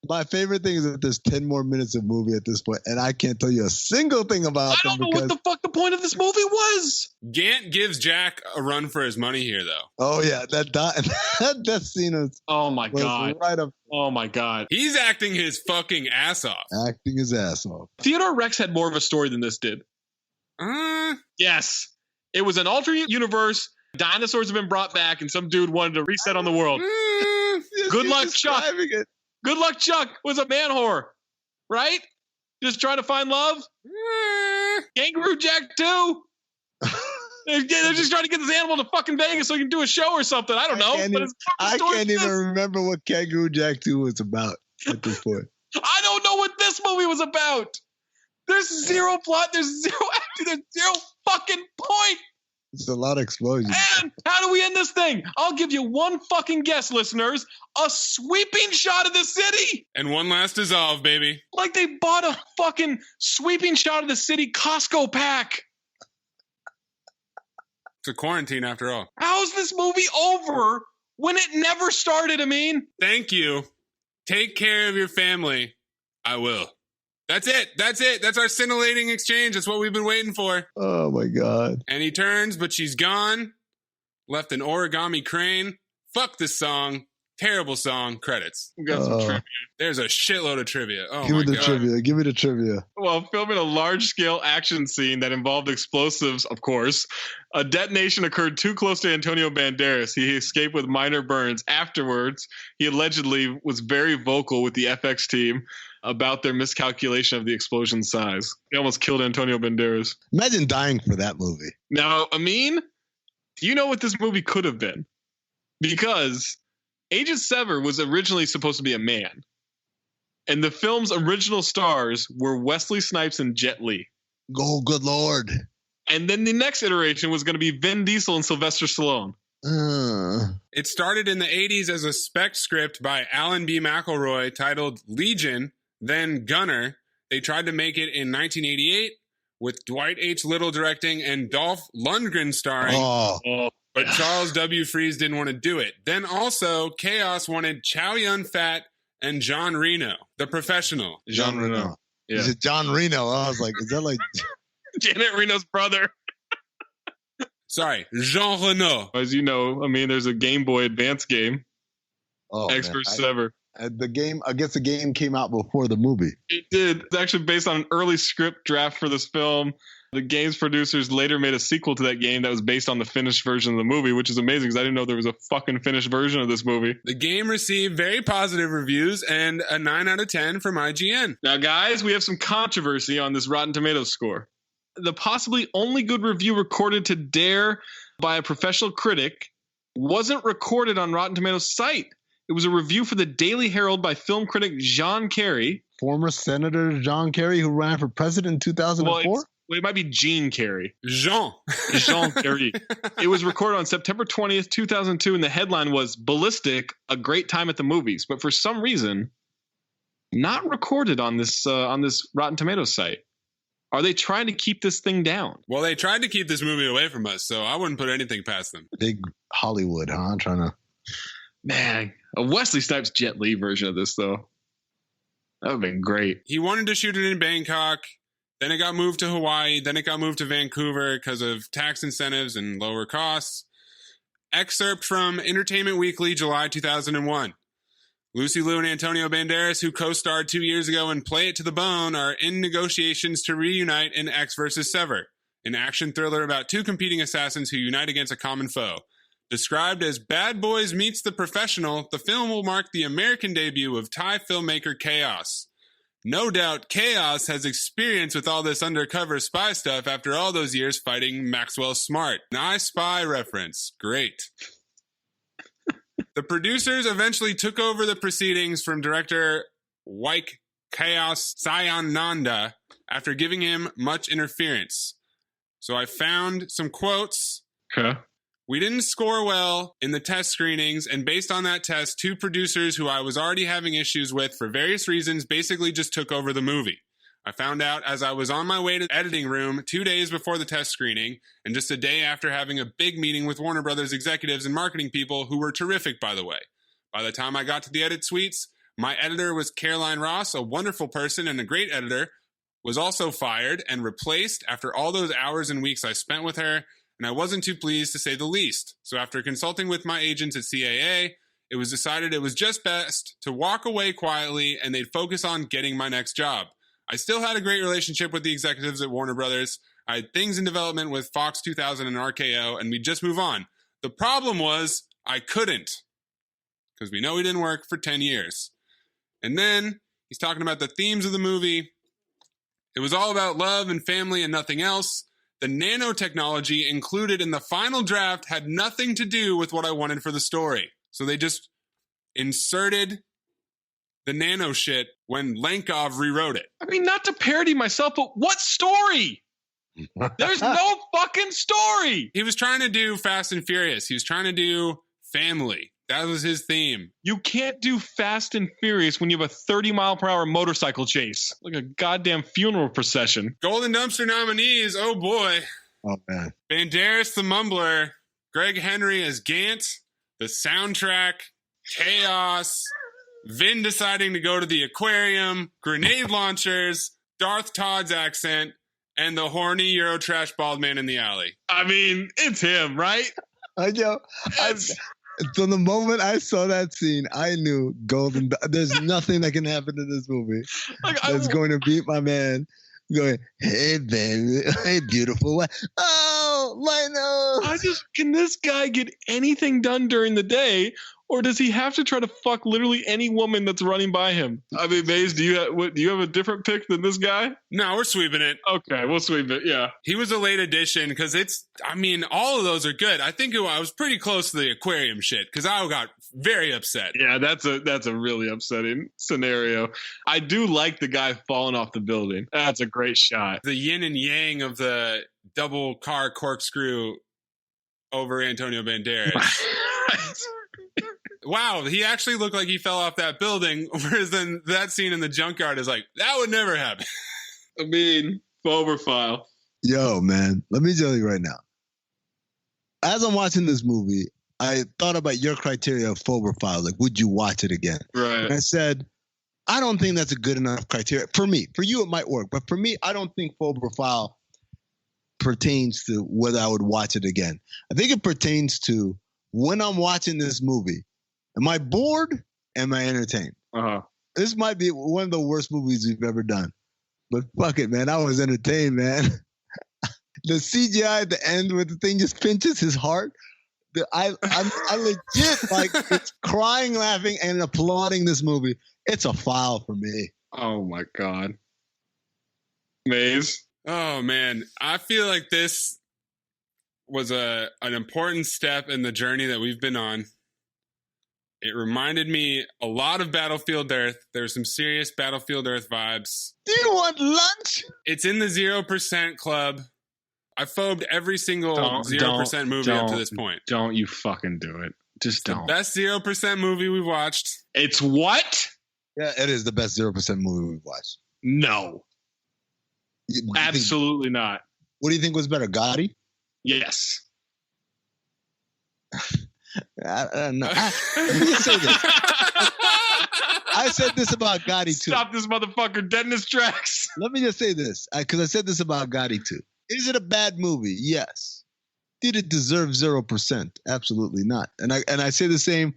My favorite thing is that there's 10 more minutes of movie at this point, and I can't tell you a single thing about them. I don't know what the fuck the point of this movie was. Gant gives Jack a run for his money here, though. Oh, yeah. That scene is... Oh, my God. Right up. Oh, my God. He's acting his fucking ass off. Acting his ass off. Theodore Rex had more of a story than this did. Yes. It was an alternate universe. Dinosaurs have been brought back, and some dude wanted to reset on the world. Good luck, Chuck. Good luck, Chuck was a man whore, right? Just trying to find love. Kangaroo Jack too. They're just trying to get this animal to fucking Vegas so he can do a show or something. I don't know. I can't even remember what Kangaroo Jack 2 was about at this point. I don't know what this movie was about. There's zero plot. There's zero acting. There's zero fucking point. It's a lot of explosions. And how do we end this thing? I'll give you one fucking guess, listeners. A sweeping shot of the city. And one last dissolve, baby. Like they bought a fucking sweeping shot of the city Costco pack. It's a quarantine after all. How's this movie over when it never started, Amin? Thank you. Take care of your family. I will. That's it. That's our scintillating exchange. That's what we've been waiting for. Oh, my God. And he turns, but she's gone. Left an origami crane. Fuck this song. Terrible song. Credits. We got some trivia. There's a shitload of trivia. Oh Give my me the God. trivia. Give me the trivia. While filming a large-scale action scene that involved explosives, of course, a detonation occurred too close to Antonio Banderas. He escaped with minor burns. Afterwards, he allegedly was very vocal with the FX team about their miscalculation of the explosion size. They almost killed Antonio Banderas. Imagine dying for that movie. Now, Amin, do you know what this movie could have been? Because Agent Sever was originally supposed to be a man. And the film's original stars were Wesley Snipes and Jet Li. Oh, good Lord. And then the next iteration was going to be Vin Diesel and Sylvester Stallone. It started in the 80s as a spec script by Alan B. McElroy titled Legion, then Gunner. They tried to make it in 1988 with Dwight H. Little directing and Dolph Lundgren starring. But Charles W. Fries didn't want to do it. Then also, Chaos wanted Chow Yun-Fat and John Reno, The Professional. Jean Reno. Yeah. Is it John Reno? I was like, is that like Janet Reno's brother? Sorry, Jean Reno. As you know, I mean, there's a Game Boy Advance game. Ecks vs. Sever. I guess the game came out before the movie. It did. It's actually based on an early script draft for this film. The game's producers later made a sequel to that game that was based on the finished version of the movie, which is amazing because I didn't know there was a fucking finished version of this movie. The game received very positive reviews and a 9 out of 10 from IGN. Now, guys, we have some controversy on this Rotten Tomatoes score. The possibly only good review recorded to dare by a professional critic wasn't recorded on Rotten Tomatoes' site. It was a review for the Daily Herald by film critic John Kerry. Former Senator John Kerry, who ran for president in 2004? Well, it might be Gene Kerry. Jean Kerry. It was recorded on September 20th, 2002, and the headline was Ballistic, a great time at the movies. But for some reason, not recorded on this Rotten Tomatoes site. Are they trying to keep this thing down? Well, they tried to keep this movie away from us, so I wouldn't put anything past them. Big Hollywood, huh? Trying to... Man, a Wesley Snipes Jet Li version of this, though. That would have been great. He wanted to shoot it in Bangkok. Then it got moved to Hawaii. Then it got moved to Vancouver because of tax incentives and lower costs. Excerpt from Entertainment Weekly, July 2001. Lucy Liu and Antonio Banderas, who co-starred 2 years ago in Play It to the Bone, are in negotiations to reunite in Ecks vs. Sever, an action thriller about two competing assassins who unite against a common foe. Described as Bad Boys Meets The Professional, the film will mark the American debut of Thai filmmaker Chaos. No doubt Chaos has experience with all this undercover spy stuff after all those years fighting Maxwell Smart. An I Spy reference. Great. The producers eventually took over the proceedings from director Waik Chaos Sayananda after giving him much interference. So I found some quotes. Okay. We didn't score well in the test screenings, and based on that test, two producers who I was already having issues with for various reasons basically just took over the movie. I found out as I was on my way to the editing room 2 days before the test screening, and just a day after having a big meeting with Warner Brothers executives and marketing people who were terrific, by the way. By the time I got to the edit suites, my editor was Caroline Ross, a wonderful person and a great editor, was also fired and replaced after all those hours and weeks I spent with her, and I wasn't too pleased to say the least. So after consulting with my agents at CAA, it was decided it was just best to walk away quietly and they'd focus on getting my next job. I still had a great relationship with the executives at Warner Brothers. I had things in development with Fox 2000 and RKO, and we'd just move on. The problem was I couldn't, because we know he didn't work for 10 years. And then he's talking about the themes of the movie. It was all about love and family and nothing else. The nanotechnology included in the final draft had nothing to do with what I wanted for the story. So they just inserted the nano shit when Lenkov rewrote it. I mean, not to parody myself, but what story? There's no fucking story. He was trying to do Fast and Furious. He was trying to do family. That was his theme. You can't do Fast and Furious when you have a 30-mile-per-hour motorcycle chase. Like a goddamn funeral procession. Golden Dumpster nominees, oh boy. Oh, man. Banderas the Mumbler, Greg Henry as Gant, the soundtrack, Chaos, Vin deciding to go to the aquarium, grenade launchers, Darth Todd's accent, and the horny Eurotrash bald man in the alley. I mean, it's him, right? I know. From the moment I saw that scene, I knew golden. There's nothing that can happen in this movie that's going to beat my man going, hey, baby, hey, beautiful. Oh, Lino. Can this guy get anything done during the day? Or does he have to try to fuck literally any woman that's running by him? I mean, Mayes, do you have a different pick than this guy? No, we're sweeping it. Okay, we'll sweep it, yeah. He was a late addition because all of those are good. I think I was pretty close to the aquarium shit because I got very upset. Yeah, that's a really upsetting scenario. I do like the guy falling off the building. That's a great shot. The yin and yang of the double car corkscrew over Antonio Banderas. Wow, he actually looked like he fell off that building, whereas then that scene in the junkyard is like, that would never happen. I mean, Fober file. Yo, man, let me tell you right now. As I'm watching this movie, I thought about your criteria of Fober file. Like, would you watch it again? Right. And I said, I don't think that's a good enough criteria. For me, for you, it might work. But for me, I don't think Fober file pertains to whether I would watch it again. I think it pertains to when I'm watching this movie. Am I bored? Am I entertained? This might be one of the worst movies we've ever done. But fuck it, man. I was entertained, man. The CGI at the end where the thing just pinches his heart. I legit like it's crying, laughing, and applauding this movie. It's a foul for me. Oh my God. Mayes? Oh man. I feel like this was an important step in the journey that we've been on. It reminded me a lot of Battlefield Earth. There's some serious Battlefield Earth vibes. Do you want lunch? It's in the 0% club. I phobed every single 0% movie up to this point. Don't you fucking do it. Just don't. Best 0% movie we've watched. It's what? Yeah, it is the best 0% movie we've watched. No. Absolutely not. What do you think was better, Gotti? Yes. I don't know. Let me say this. I said this about Gotti too. Stop this motherfucker dead in his tracks. Let me just say this, because I said this about Gotti too. Is it a bad movie? Yes. Did it deserve 0%? Absolutely not. And I say the same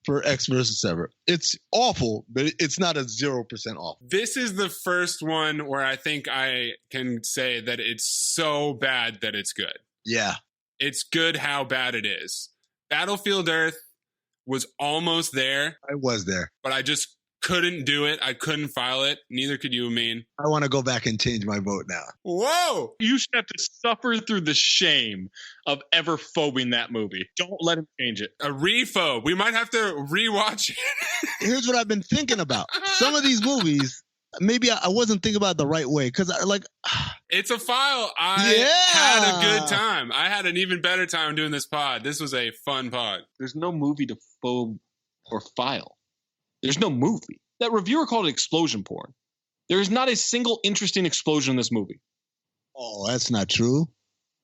for Ecks versus Sever. It's awful, but it's not a 0% awful. This is the first one where I think I can say that it's so bad that it's good. Yeah. It's good how bad it is. Battlefield Earth was almost there. I was there. But I just couldn't do it. I couldn't file it. Neither could you, Amin. I want to go back and change my vote now. Whoa! You should have to suffer through the shame of ever phobing that movie. Don't let him change it. A rephobe. We might have to rewatch it. Here's what I've been thinking about. Some of these movies, maybe I wasn't thinking about it the right way. Because it's a file. I had a good time. I had an even better time doing this pod. This was a fun pod. There's no movie to phobe or file. There's no movie. That reviewer called it explosion porn. There is not a single interesting explosion in this movie. Oh, that's not true.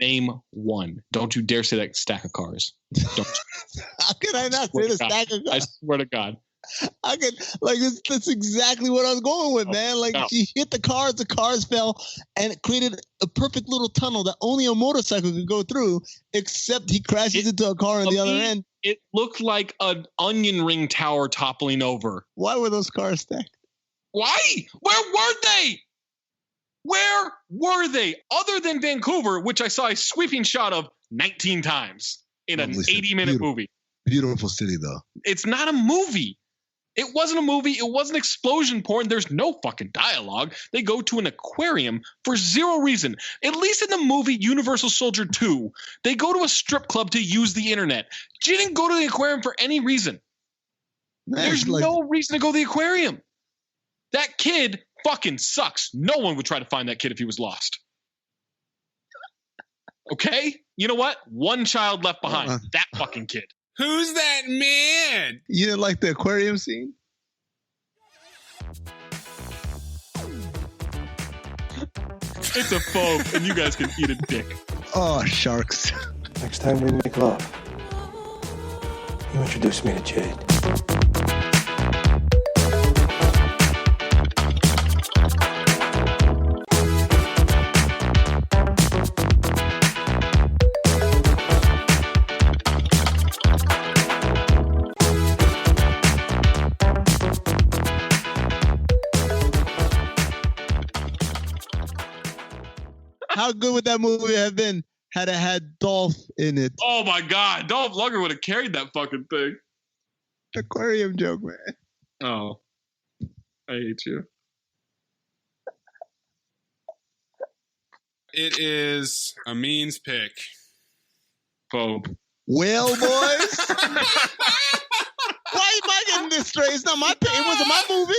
Name one. Don't you dare say that stack of cars. Don't. How can I not say the stack of cars? I swear to God. That's exactly what I was going with, man. She hit the cars fell, and it created a perfect little tunnel that only a motorcycle could go through, except he crashes into a car on the other end. It looked like an onion ring tower toppling over. Why were those cars stacked? Why? Where were they? Where were they? Other than Vancouver, which I saw a sweeping shot of 19 times in an 80-minute movie. Beautiful city, though. It's not a movie. It wasn't a movie. It wasn't explosion porn. There's no fucking dialogue. They go to an aquarium for zero reason. At least in the movie Universal Soldier 2, they go to a strip club to use the internet. She didn't go to the aquarium for any reason. There's no reason to go to the aquarium. That kid fucking sucks. No one would try to find that kid if he was lost. Okay? You know what? One child left behind. That fucking kid. Who's that man? You didn't like the aquarium scene? It's a phobe, and you guys can eat a dick. Oh, sharks. Next time we make love, you introduce me to Jade. how good would that movie have been had it had Dolph in it? Oh my God, Dolph Lundgren would have carried that fucking thing. Aquarium joke, man. Oh, I hate you. It is Amin's pick. Phobe. Well, boys. Why am I getting this straight? It's not my pick. It wasn't my movie.